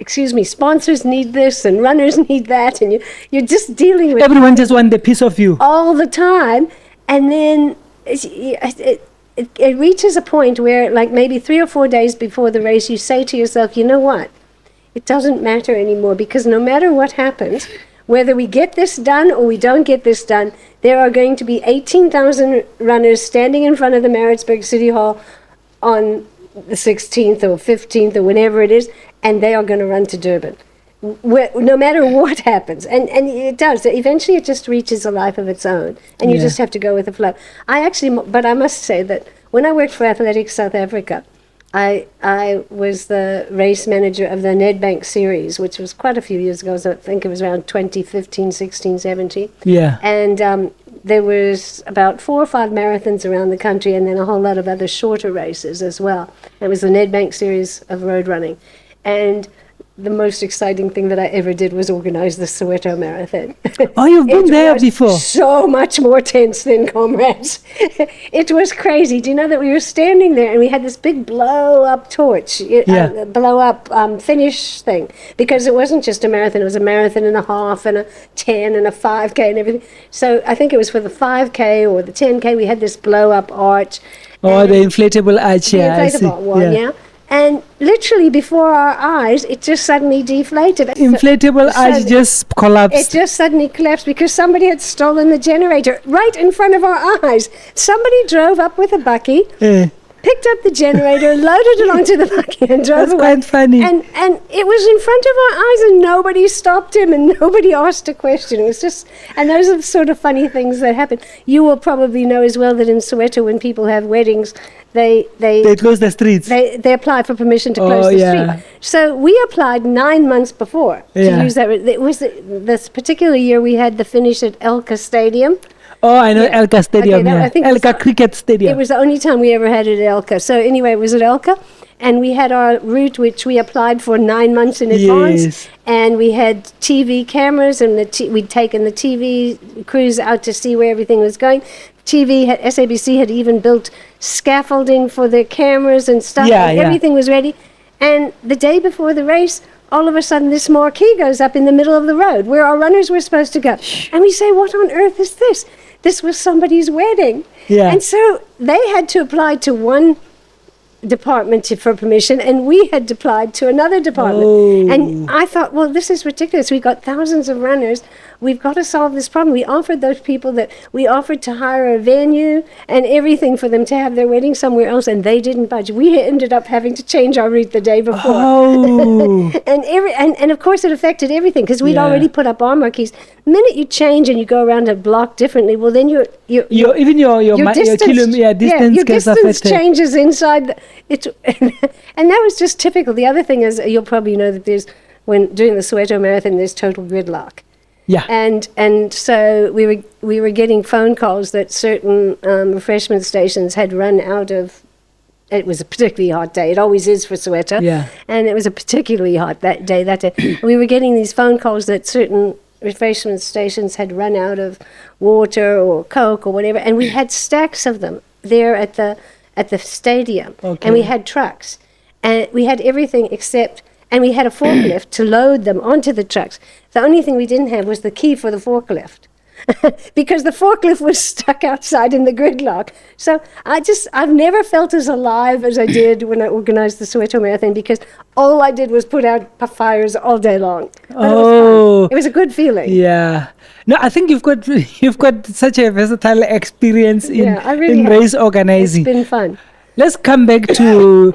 sponsors need this and runners need that, and you're just dealing with everyone just wants a piece of you all the time. And then it reaches a point where, maybe 3 or 4 days before the race, you say to yourself, you know what? It doesn't matter anymore, because no matter what happens, whether we get this done or we don't get this done, there are going to be 18,000 runners standing in front of the Maritzburg City Hall on the 16th or 15th or whenever it is, and they are going to run to Durban, no matter what happens. And it does. Eventually it just reaches a life of its own, and you just have to go with the flow. But I must say that when I worked for Athletics South Africa, I was the race manager of the Nedbank series, which was quite a few years ago. So I think it was around 2015, 16, 17. Yeah. And there was about 4 or 5 marathons around the country, and then a whole lot of other shorter races as well. It was the Nedbank series of road running. And the most exciting thing that I ever did was organize the Soweto Marathon. Oh, you've been there before. So much more tense than Comrades. It was crazy. Do you know that we were standing there and we had this big blow-up torch, blow-up finish thing, because it wasn't just a marathon. It was a marathon and a half and a 10 and a 5K and everything. So I think it was for the 5K or the 10K, we had this blow-up arch. Oh, the inflatable arch, The inflatable one, yeah. And literally before our eyes, it just suddenly deflated. Inflatable arch just collapsed. It just suddenly collapsed because somebody had stolen the generator right in front of our eyes. Somebody drove up with a bakkie, picked up the generator, loaded it onto the bakkie and drove away. That's quite funny. And it was in front of our eyes and nobody stopped him and nobody asked a question. It was just, and those are the sort of funny things that happen. You will probably know as well that in Soweto when people have weddings, they close the streets. They apply for permission to close the street. So we applied 9 months before to use that. It was this particular year we had the finish at Elka Stadium. Oh, I know Elka Stadium. Okay, I think Elka Cricket Stadium. It was the only time we ever had it at Elka. So anyway, it was at Elka. And we had our route, which we applied for 9 months in advance. And we had TV cameras, and we'd taken the TV crews out to see where everything was going. SABC had even built scaffolding for the cameras and stuff. Everything was ready. And the day before the race, all of a sudden this marquee goes up in the middle of the road where our runners were supposed to go. And we say, what on earth is this? This was somebody's wedding. And so they had to apply to one department for permission, and we had applied to another department. And I thought, well, this is ridiculous. We've got thousands of runners. We've got to solve this problem. We offered those people we offered to hire a venue and everything for them to have their wedding somewhere else, and they didn't budge. We ended up having to change our route the day before. And of course it affected everything because we'd already put up our marquees. The minute you change and you go around a block differently, well then your distance changes inside and that was just typical. The other thing is, you'll probably know that when doing the Soweto Marathon, there's total gridlock. And so we were getting phone calls that certain refreshment stations had run out of. It was a particularly hot day. It always is for Soweto. And it was a particularly hot day. We were getting these phone calls that certain refreshment stations had run out of water or Coke or whatever, and we had stacks of them there at the stadium. And we had trucks, and we had everything except. And we had a forklift to load them onto the trucks. The only thing we didn't have was the key for the forklift because the forklift was stuck outside in the gridlock. So I've never felt as alive as I did when I organized the Soweto Marathon because all I did was put out fires all day long. It was a good feeling. No, I think you've got such a versatile experience in race organizing. It's been fun. Let's come back to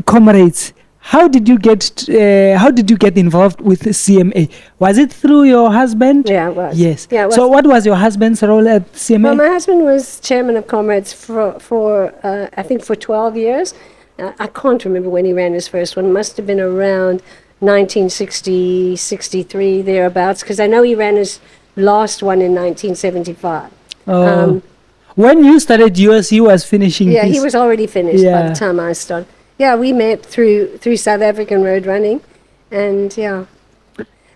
Comrades. How did you get involved with the CMA? Was it through your husband? Yeah, it was. Yes. Yeah, it was. So what was your husband's role at CMA? Well, my husband was chairman of Comrades for I think for 12 years. I can't remember when he ran his first one. It must have been around 1960, 63, thereabouts, because I know he ran his last one in 1975. When you started yours, he was finishing his. He was already finished by the time I started. We met through South African road running, and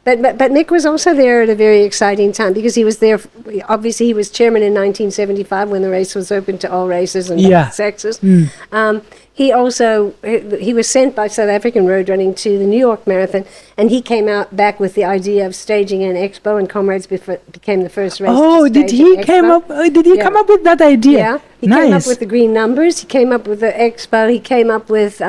But Mick was also there at a very exciting time because he was there. Obviously, he was chairman in 1975 when the race was open to all races and sexes. He was sent by South African road running to the New York Marathon, and he came out back with the idea of staging an expo, and Comrades became the first race. Did he come up with that idea? Yeah, he came up with the green numbers. He came up with the expo. He came up with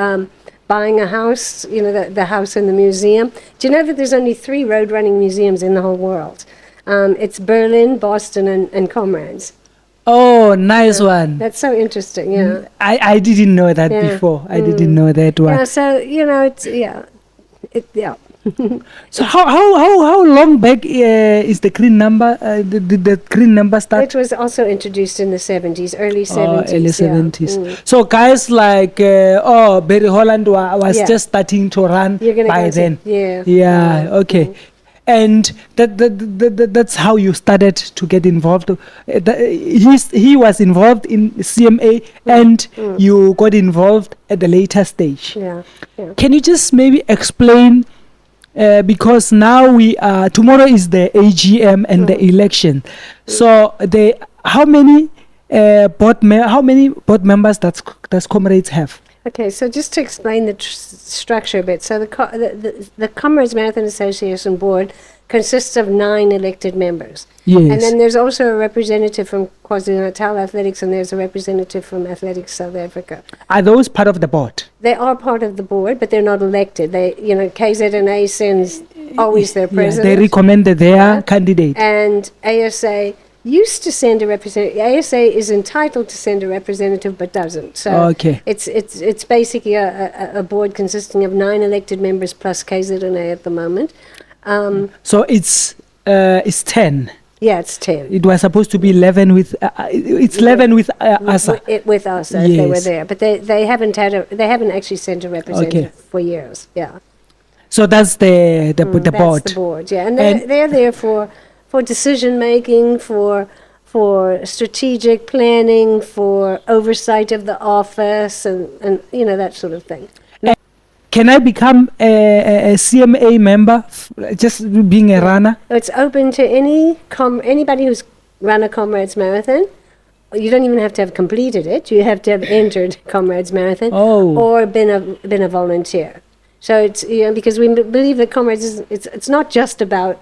buying a house, the house in the museum. Do you know that there's only 3 road running museums in the whole world? It's Berlin, Boston, and Comrades. Oh, nice one. That's so interesting, yeah. I didn't know that before. I didn't know that one. Yeah, so, So how long back is the green number? Did the green number start? It was also introduced in the 70s, early 70s. Early 70s. So guys like Barry Holland was just starting to run by then. Okay. And that's how you started to get involved. He was involved in CMA, and you got involved at the later stage. Can you just maybe explain because now tomorrow is the AGM and the election. So how many board members does Comrades have? Okay, so just to explain the structure a bit. So the Comrades Marathon Association Board consists of 9 elected members. Yes. And then there's also a representative from KwaZulu-Natal Athletics, and there's a representative from Athletics South Africa. Are those part of the board? They are part of the board, but they're not elected. KZNA sends always their president. They recommended their candidate. And ASA used to send a representative. ASA is entitled to send a representative, but doesn't. So it's basically a board consisting of 9 elected members plus KZNA at the moment. So it's 10. Yeah, it's 10. It was supposed to be 11 with. It's 11 with ASA. With ASA, if they were there, but they haven't actually sent a representative for years. Yeah. So that's the board. That's the board. Yeah, and they're there for decision making, for strategic planning, for oversight of the office, and that sort of thing. Can I become a CMA member, just being a runner? It's open to anybody who's run a Comrades Marathon. You don't even have to have completed it. You have to have entered Comrades Marathon or been a volunteer. So it's because we believe that Comrades it's not just about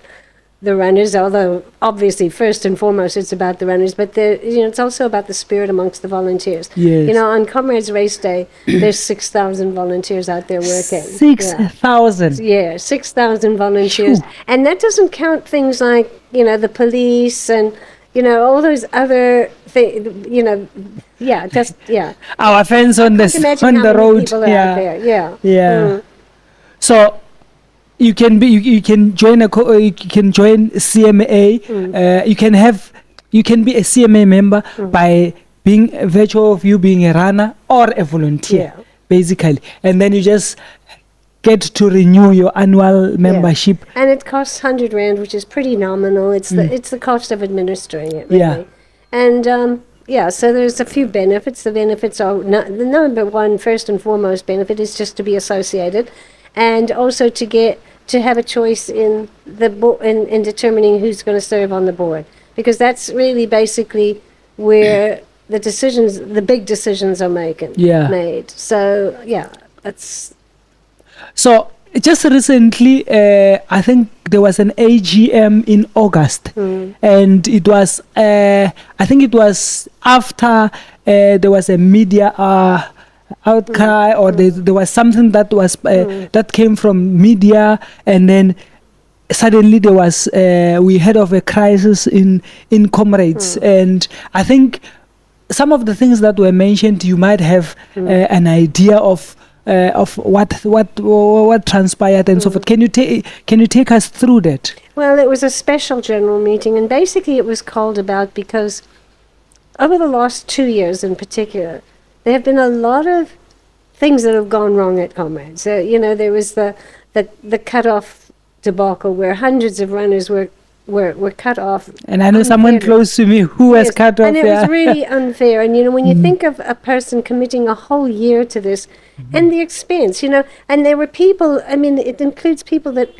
the runners, although obviously first and foremost it's about the runners, but it's also about the spirit amongst the volunteers. Yes. On Comrades Race Day, there's 6,000 volunteers out there working. 6,000? Yeah, 6,000 volunteers. Phew. And that doesn't count things like, the police and, all those other things, Our friends on the road. Yeah. So you can join CMA. You can be a CMA member by being a virtue of you being a runner or a volunteer, basically, and then you just get to renew your annual membership. And it costs 100 Rand, which is pretty nominal. It's the cost of administering it, really. And so there's a few benefits. The benefits are the number one, first and foremost benefit is just to be associated, and also to have a choice in in determining who's going to serve on the board, because that's really basically where the big decisions are made. So that's. So just recently, I think there was an AGM in August, and it was I think it was after there was a media outcry, or there was something that was that came from media, and then suddenly there was we heard of a crisis in Comrades, and I think some of the things that were mentioned, you might have an idea of what transpired and so forth. Can you take us through that? Well, it was a special general meeting, and basically it was called about because over the last 2 years in particular, there have been a lot of things that have gone wrong at Comrades. There was the cut-off debacle where hundreds of runners were cut off. And I know someone close to me who was cut off. And it was really unfair. And, when you think of a person committing a whole year to this and the expense, and there were people, it includes people that,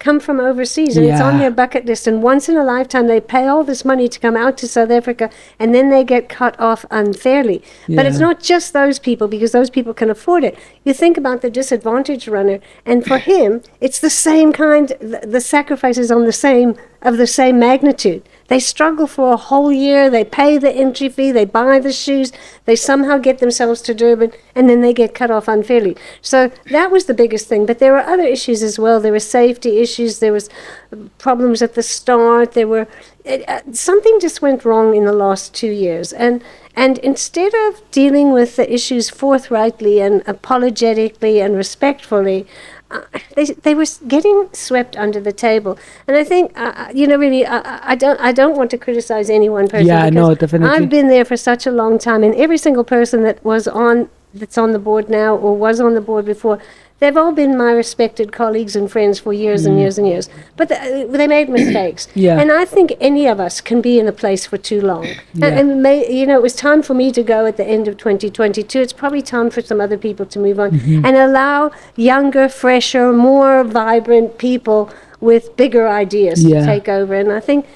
come from overseas, and it's on their bucket list, and once in a lifetime they pay all this money to come out to South Africa, and then they get cut off unfairly. But it's not just those people, because those people can afford it. You think about the disadvantaged runner, and for him it's the same kind, the sacrifice is of the same magnitude. They struggle for a whole year, they pay the entry fee, they buy the shoes, they somehow get themselves to Durban, and then they get cut off unfairly. So that was the biggest thing. But there were other issues as well. There were safety issues, there was problems at the start, there were something just went wrong in the last 2 years. And instead of dealing with the issues forthrightly and apologetically and respectfully, they were getting swept under the table. And I think, really, I don't want to criticize any one person. Yeah, no, definitely. I've been there for such a long time, and every single person that's on the board now or was on the board before, they've all been my respected colleagues and friends for years and years and years. But they made mistakes. Yeah. And I think any of us can be in a place for too long. Yeah. And it was time for me to go at the end of 2022. It's probably time for some other people to move on and allow younger, fresher, more vibrant people with bigger ideas to take over. And I think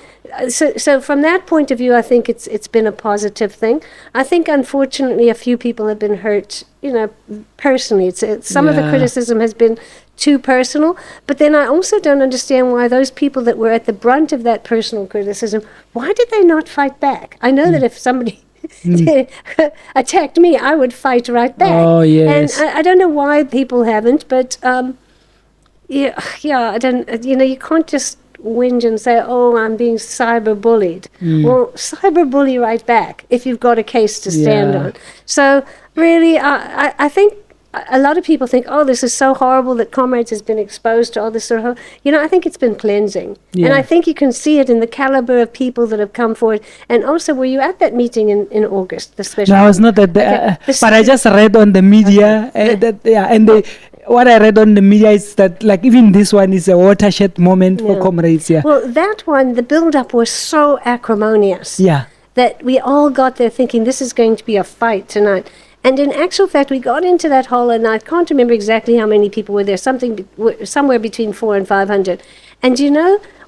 so from that point of view, I think it's been a positive thing. I think unfortunately a few people have been hurt, personally. Some of the criticism has been too personal, but then I also don't understand why those people that were at the brunt of that personal criticism, why did they not fight back? I know that if somebody attacked me, I would fight right back. Oh, yes. And I don't know why people haven't, but I don't. You can't just whinge and say, "Oh, I'm being cyberbullied." Well, cyberbully right back if you've got a case to stand on. So really, I think a lot of people think, "Oh, this is so horrible that Comrades has been exposed to all this sort of." I think it's been cleansing, and I think you can see it in the caliber of people that have come forward. And also, were you at that meeting in August? The special. No, I was not at but I just read on the media what I read on the media is that, like, even this one is a watershed moment for Comrades. Well, that one, the build-up was so acrimonious that we all got there thinking this is going to be a fight tonight. And in actual fact, we got into that hall, and I can't remember exactly how many people were there, somewhere between 400 and 500. And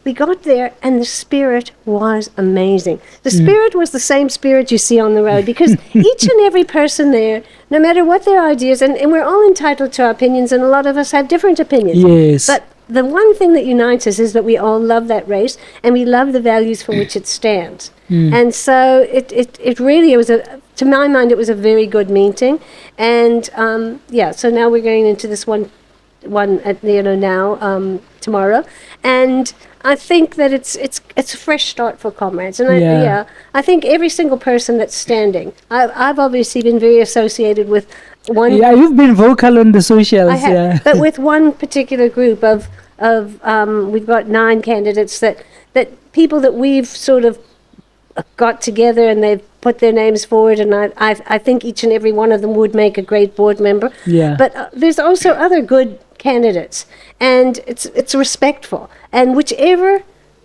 we got there, and the spirit was amazing. The spirit was the same spirit you see on the road, because each and every person there, no matter what their ideas, and we're all entitled to our opinions, and a lot of us have different opinions. Yes. But the one thing that unites us is that we all love that race, and we love the values for which it stands. And so it really was to my mind, it was a very good meeting. And so now we're going into this one at now tomorrow, and I think that it's a fresh start for Comrades, and I think every single person that's standing. I've obviously been very associated with one. Yeah, you've been vocal on the socials. I have, but with one particular group of we've got 9 candidates that people that we've sort of got together, and they've put their names forward, and I think each and every one of them would make a great board member. Yeah. But there's also other good candidates, and it's respectful. And whichever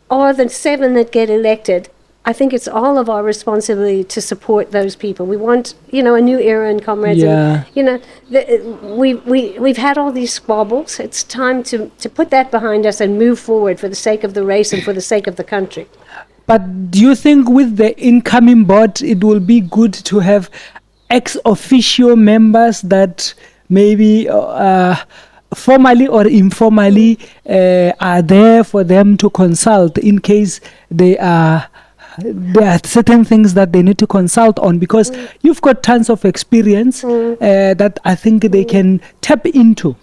are the 7 that get elected, I think it's all of our responsibility to support those people. We want, a new era in Comrades. Yeah. And, we've had all these squabbles. It's time to put that behind us and move forward for the sake of the race and for the sake of the country. But do you think with the incoming board, it will be good to have ex-officio members that maybe formally or informally are there for them to consult in case there are certain things that they need to consult on? Because you've got tons of experience that I think they can tap into.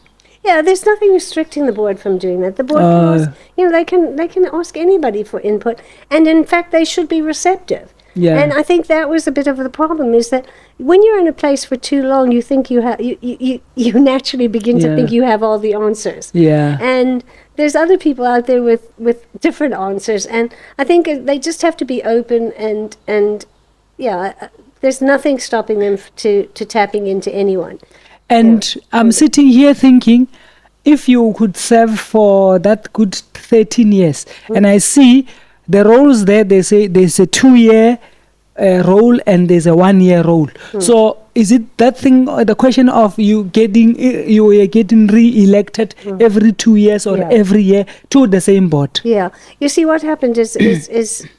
Yeah, there's nothing restricting the board from doing that. The board they can ask anybody for input, and in fact they should be receptive. Yeah. And I think that was a bit of the problem, is that when you're in a place for too long, you think you have you naturally begin to think you have all the answers. Yeah. And there's other people out there with different answers, and I think they just have to be open and there's nothing stopping them to tapping into anyone. And I'm sitting here thinking, if you could serve for that good 13 years, and I see the roles there, they say there's a 2-year role and there's a 1-year role. So is it that thing, the question of you getting re-elected every 2 years or every year to the same board? Yeah. You see, what happened is the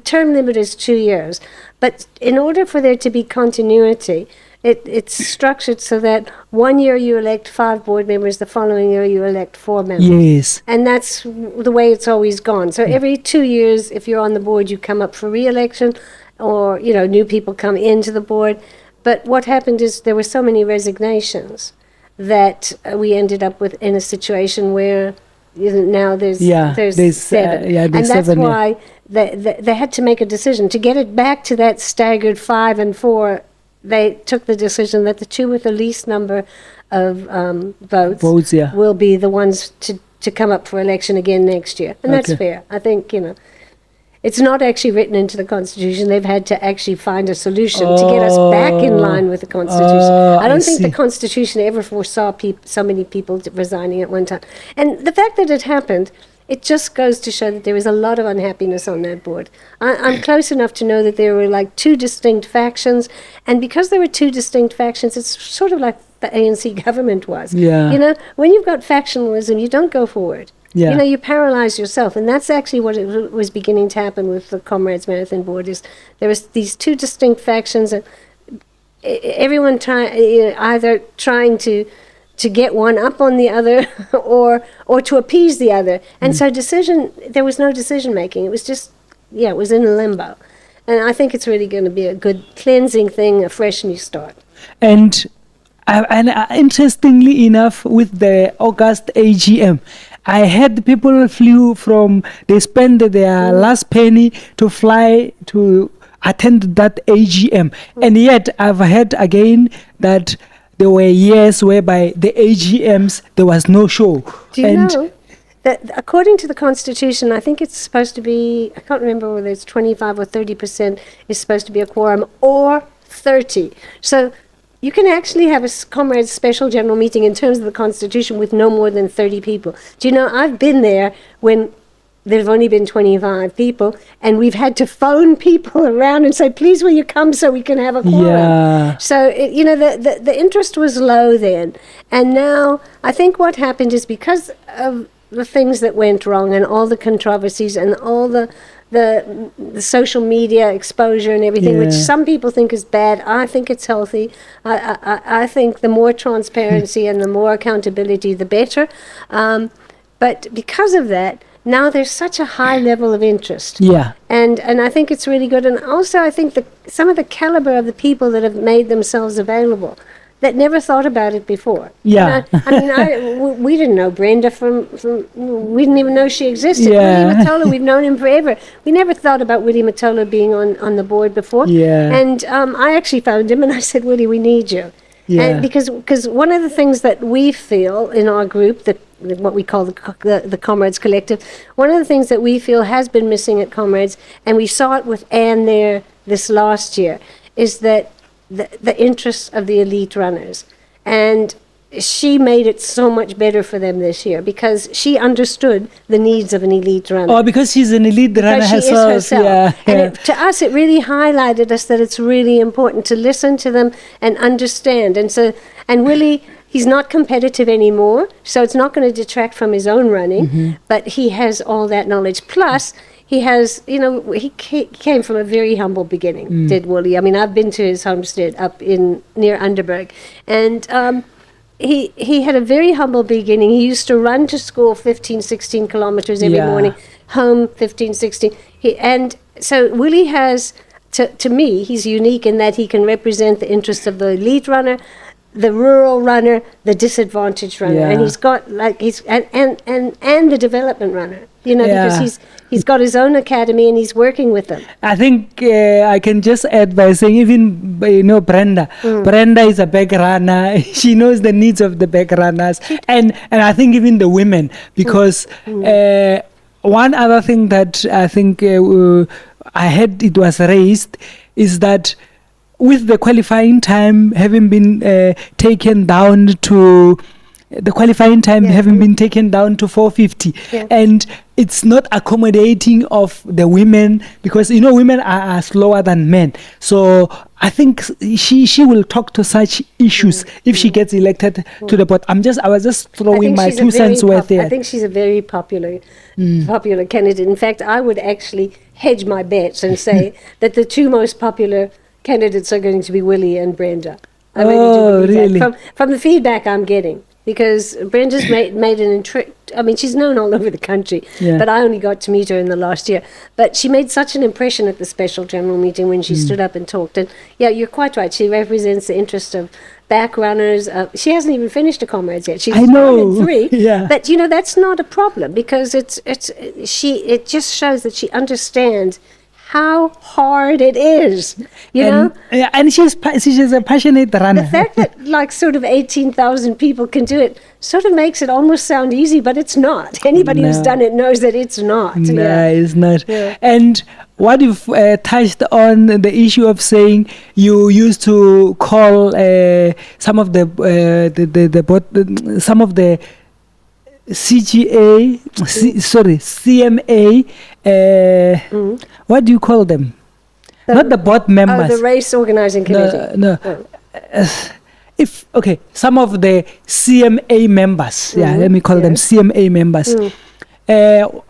term limit is 2 years, but in order for there to be continuity, it's structured so that 1 year you elect 5 board members, the following year you elect 4 members. Yes. And that's the way it's always gone. So every 2 years, if you're on the board, you come up for re-election, or, new people come into the board. But what happened is there were so many resignations that we ended up with in a situation where now there's 7. And that's why they had to make a decision. To get it back to that staggered 5 and 4, they took the decision that the 2 with the least number of votes will be the ones to come up for election again next year. And that's fair. I think, It's not actually written into the Constitution. They've had to actually find a solution to get us back in line with the Constitution. I don't think the Constitution ever foresaw so many people resigning at one time. And the fact that it happened, it just goes to show that there was a lot of unhappiness on that board. I'm close enough to know that there were like two distinct factions. And because there were two distinct factions, it's sort of like the ANC government was. Yeah. You know, when you've got factionalism, you don't go forward. Yeah. You know, you paralyze yourself, and that's actually what it was beginning to happen with the Comrades Marathon Board. Is there was these two distinct factions, and everyone either trying to get one up on the other, or to appease the other, and so there was no decision making. It was just it was in limbo, and I think it's really going to be a good cleansing thing, a fresh new start. And interestingly enough, with the August AGM, I had people they spend their last penny to fly to attend that AGM. And yet I've heard again that there were years whereby the AGMs, there was no show. Do you know that according to the Constitution, I think it's supposed to be, I can't remember whether it's 25 or 30% is supposed to be a quorum, or 30. So you can actually have a Comrades special general meeting in terms of the Constitution with no more than 30 people. Do you know, I've been there when there have only been 25 people, and we've had to phone people around and say, please will you come so we can have a quorum. Yeah. So, the interest was low then. And now I think what happened is because of the things that went wrong and all the controversies and all the social media exposure and everything, which some people think is bad. I think it's healthy. I think the more transparency and the more accountability, the better. But because of that, now there's such a high level of interest. Yeah. And I think it's really good. And also I think some of the caliber of the people that have made themselves available that never thought about it before. Yeah. We didn't know Brenda we didn't even know she existed. Yeah. Willie Matola, we've known him forever. We never thought about Willie Matola being on the board before. Yeah. And I actually found him and I said, Willie, we need you. Yeah. And because one of the things that we feel in our group, that what we call the Comrades Collective, one of the things that we feel has been missing at Comrades, and we saw it with Anne there this last year, is that the interests of the elite runners. And she made it so much better for them this year because she understood the needs of an elite runner. Oh, because she's an elite runner herself. Yeah. And to us, it really highlighted us that it's really important to listen to them and understand. And Willie, he's not competitive anymore, so it's not going to detract from his own running, but he has all that knowledge. Plus, he has, he came from a very humble beginning, did Willie. I mean, I've been to his homestead up near Underberg, and he had a very humble beginning. He used to run to school 15, 16 kilometers every morning, home 15, 16. And so Willie has, to me, he's unique in that he can represent the interests of the elite runner, the rural runner, the disadvantaged runner, and he's got and the development runner, because he's got his own academy and he's working with them. I think I can just add by saying even Brenda. Brenda is a back runner. She knows the needs of the back runners, and I think even the women, because one other thing that I think I had it was raised is that with the qualifying time having been taken down to 450, and it's not accommodating of the women because women are slower than men. So I think she will talk to such issues if she gets elected to the board. I was just throwing my 2 cents worth there. I think she's a very popular candidate. In fact, I would actually hedge my bets and say that the 2 most popular candidates are going to be Willie and Brenda. I really do believe that. From the feedback I'm getting, because Brenda's made she's known all over the country, but I only got to meet her in the last year. But she made such an impression at the special general meeting when she stood up and talked. And you're quite right. She represents the interest of back runners. She hasn't even finished a Comrades yet. She's 3. But that's not a problem because it just shows that she understands how hard it is, you know? Yeah, and she's a passionate runner. The fact that like sort of 18,000 people can do it sort of makes it almost sound easy, but it's not. Anybody who's done it knows that it's not. No, it's not. Yeah. And what you've touched on the issue of saying you used to call some of the CMA. What do you call them? Not the board members. Oh, the race organizing committee. No. Some of the CMA members. Yeah, let me call them CMA members.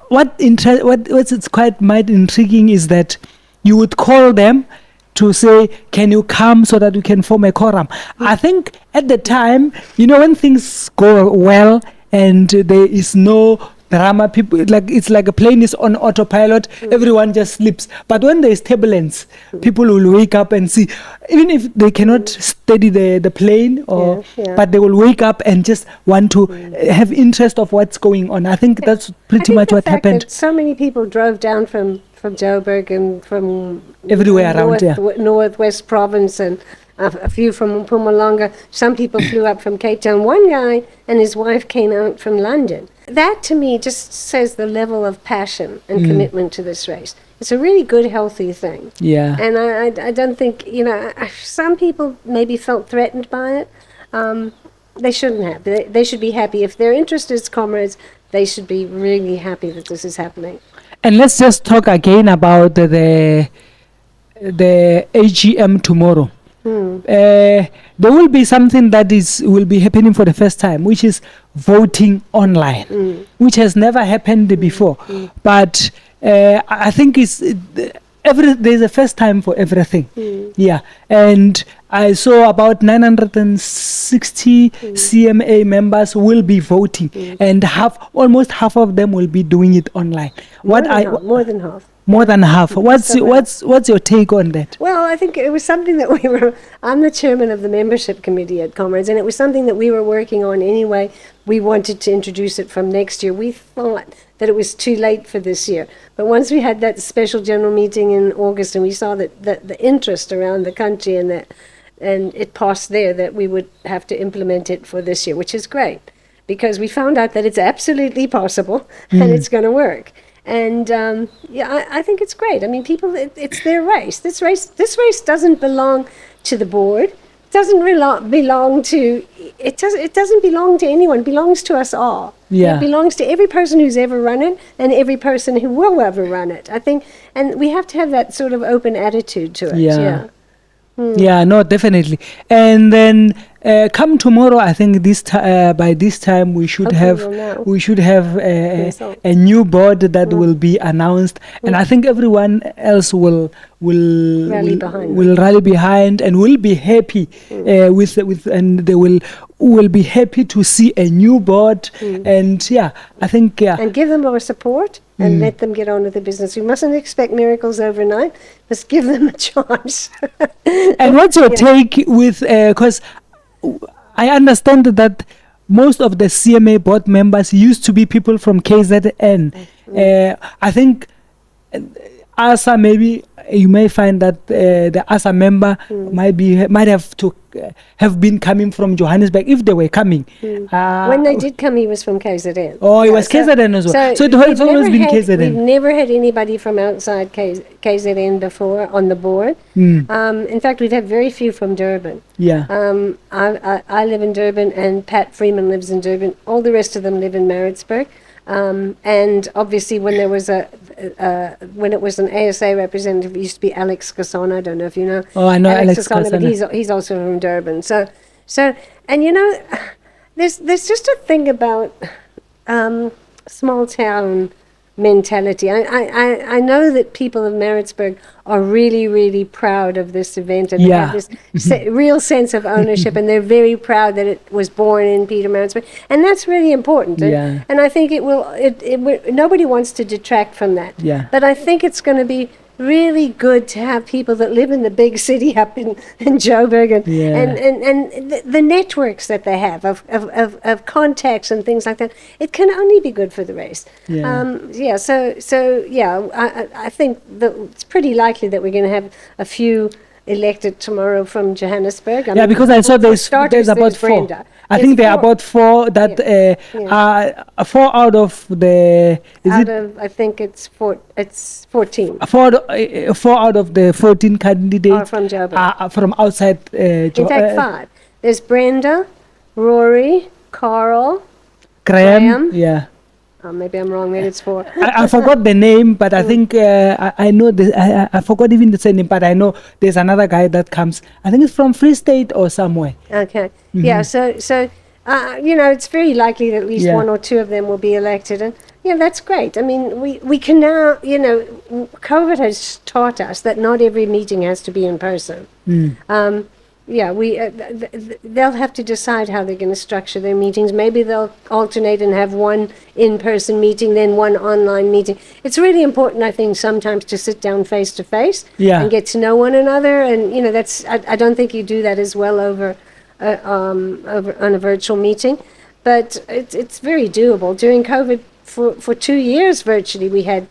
What's quite intriguing is that you would call them to say, can you come so that we can form a quorum? I think at the time, when things go well and there is no drama, people it's like a plane is on autopilot, everyone just sleeps. But when there is turbulence, people will wake up and see, even if they cannot steady the plane, but they will wake up and just want to have interest of what's going on. I think that's pretty much what happened. That so many people drove down from Joburg and from everywhere around Northwest Province, and a few from Mpumalanga. Some people flew up from Cape Town. One guy and his wife came out from London. That to me just says the level of passion and commitment to this race. It's a really good, healthy thing. Yeah. And I don't think, some people maybe felt threatened by it. They shouldn't have. They should be happy. If their interest is comrades, they should be really happy that this is happening. And let's just talk again about the AGM tomorrow. There will be something that will be happening for the first time, which is voting online, which has never happened before. But I think there's a first time for everything. Yeah, and I saw about 960 CMA members will be voting, and almost half of them will be doing it online. More than half. More than half. What's your take on that? Well, I think it was something that I'm the chairman of the membership committee at Comrades, and it was something that we were working on anyway. We wanted to introduce it from next year. We thought that it was too late for this year. But once we had that special general meeting in August and we saw that the interest around the country and it passed there, that we would have to implement it for this year, which is great, because we found out that it's absolutely possible and it's going to work. And I think it's great. I mean, it's their race. This race doesn't belong to the board. It doesn't belong to anyone. It belongs to us all. Yeah. It belongs to every person who's ever run it and every person who will ever run it. I think, and we have to have that sort of open attitude to it. Yeah. Yeah, no, definitely. And then come tomorrow, I think by this time we should have a new board that will be announced, and I think everyone else will rally behind and will be happy and they will be happy to see a new board, and I think and give them our support and let them get on with the business. We mustn't expect miracles overnight. Let's give them a chance. And what's your take with, because I understand that most of the CMA board members used to be people from KZN. I think ASA, maybe you may find that the ASA member might have been coming from Johannesburg if they were coming. When they did come, he was from KZN. Oh, he was KZN as well. So it has always been KZN. We've never had anybody from outside KZN before on the board. In fact, we've had very few from Durban. Yeah. I live in Durban, and Pat Freeman lives in Durban. All the rest of them live in Maritzburg. And obviously, when it was an ASA representative, it used to be Alex Kasson. I don't know if you know. Oh, I know Alex Kasson. But he's also from Durban. So, and there's just a thing about small town mentality. I know that people of Maritzburg are really, really proud of this event, and they have this real sense of ownership, and they're very proud that it was born in Pietermaritzburg, and that's really important. And I think it will. Nobody wants to detract from that. Yeah. But I think it's going to be really good to have people that live in the big city up in Joburg and the networks that they have of contacts and things like that. It can only be good for the race. I think that it's pretty likely that we're going to have a few elected tomorrow from Johannesburg. Because I saw there's about four. Brenda. I think there are about four that are 4 out of the. I think it's 14. 4 out of the 14 candidates are from Joburg. Are from outside. In fact, 5. There's Brenda, Rory, Carl, Graham. Yeah. Maybe I'm wrong. Maybe it's 4. I forgot the name, but I think I know this. I forgot even the surname, but I know there's another guy that comes. I think it's from Free State or somewhere. Okay. Yeah. So it's very likely that at least 1 or 2 of them will be elected, and that's great. I mean, we can now, COVID has taught us that not every meeting has to be in person. They'll have to decide how they're going to structure their meetings. Maybe they'll alternate and have one in-person meeting, then one online meeting. It's really important, I think, sometimes to sit down face to face and get to know one another. And that's I don't think you do that as well over on a virtual meeting, but it's very doable. During COVID, for 2 years virtually, we had.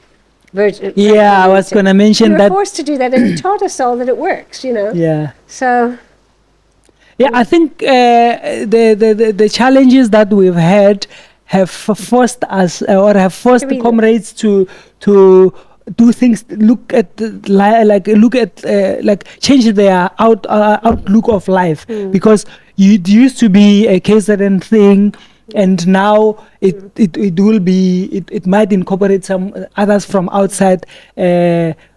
I was going to mention that. We were forced to do that, and it taught us all that it works. Yeah. So. Yeah, I think the challenges that we've had have forced us the comrades to do things, change their outlook of life, because it used to be a KZN thing, and now it will be it might incorporate some others from outside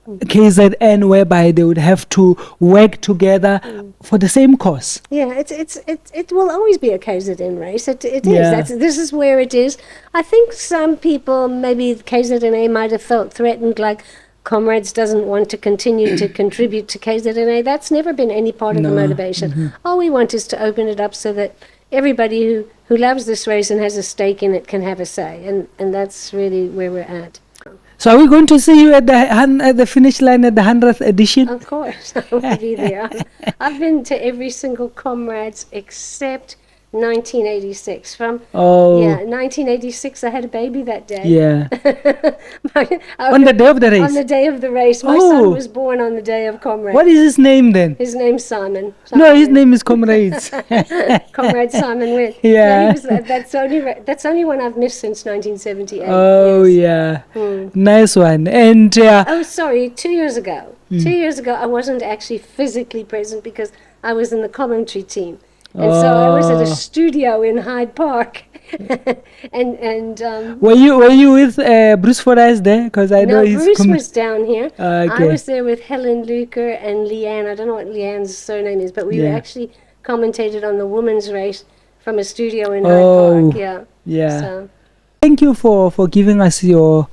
KZN, whereby they would have to work together for the same cause. Yeah, it will always be a KZN race. It is. This is where it is. I think some people, maybe KZNA, might have felt threatened, like Comrades doesn't want to continue to contribute to KZNA. That's never been any part of the motivation. All we want is to open it up so that everybody who loves this race and has a stake in it can have a say, and that's really where we're at. So are we going to see you at the finish line at the 100th edition? Of course, I will be there. I've been to every single Comrades except 1986. From 1986, I had a baby that day. Yeah. On the day of the race? On the day of the race. My son was born on the day of Comrades. What is his name then? His name's Simon. No, his name is Comrades. Comrade Simon Winn. Yeah. No, that's only one I've missed since 1978. Oh, yes. Nice one. And sorry, 2 years ago. 2 years ago, I wasn't actually physically present because I was in the commentary team. And so I was at a studio in Hyde Park, and were you with Bruce Fordyce there? Because I know Bruce was down here. Okay. I was there with Helen Luker and Leanne. I don't know what Leanne's surname is, but we were actually commentated on the women's race from a studio in Hyde Park. Yeah. So. Thank you for giving us your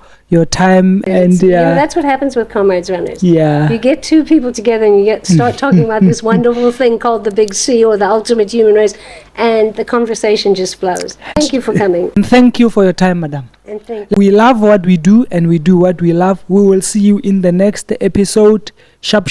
time, and that's what happens with Comrades runners. Yeah, you get 2 people together and you start talking about this wonderful thing called the Big C, or the ultimate human race, and the conversation just flows. Thank you for coming. And thank you for your time, madam. And thank you. We love what we do, and we do what we love. We will see you in the next episode. Sharp.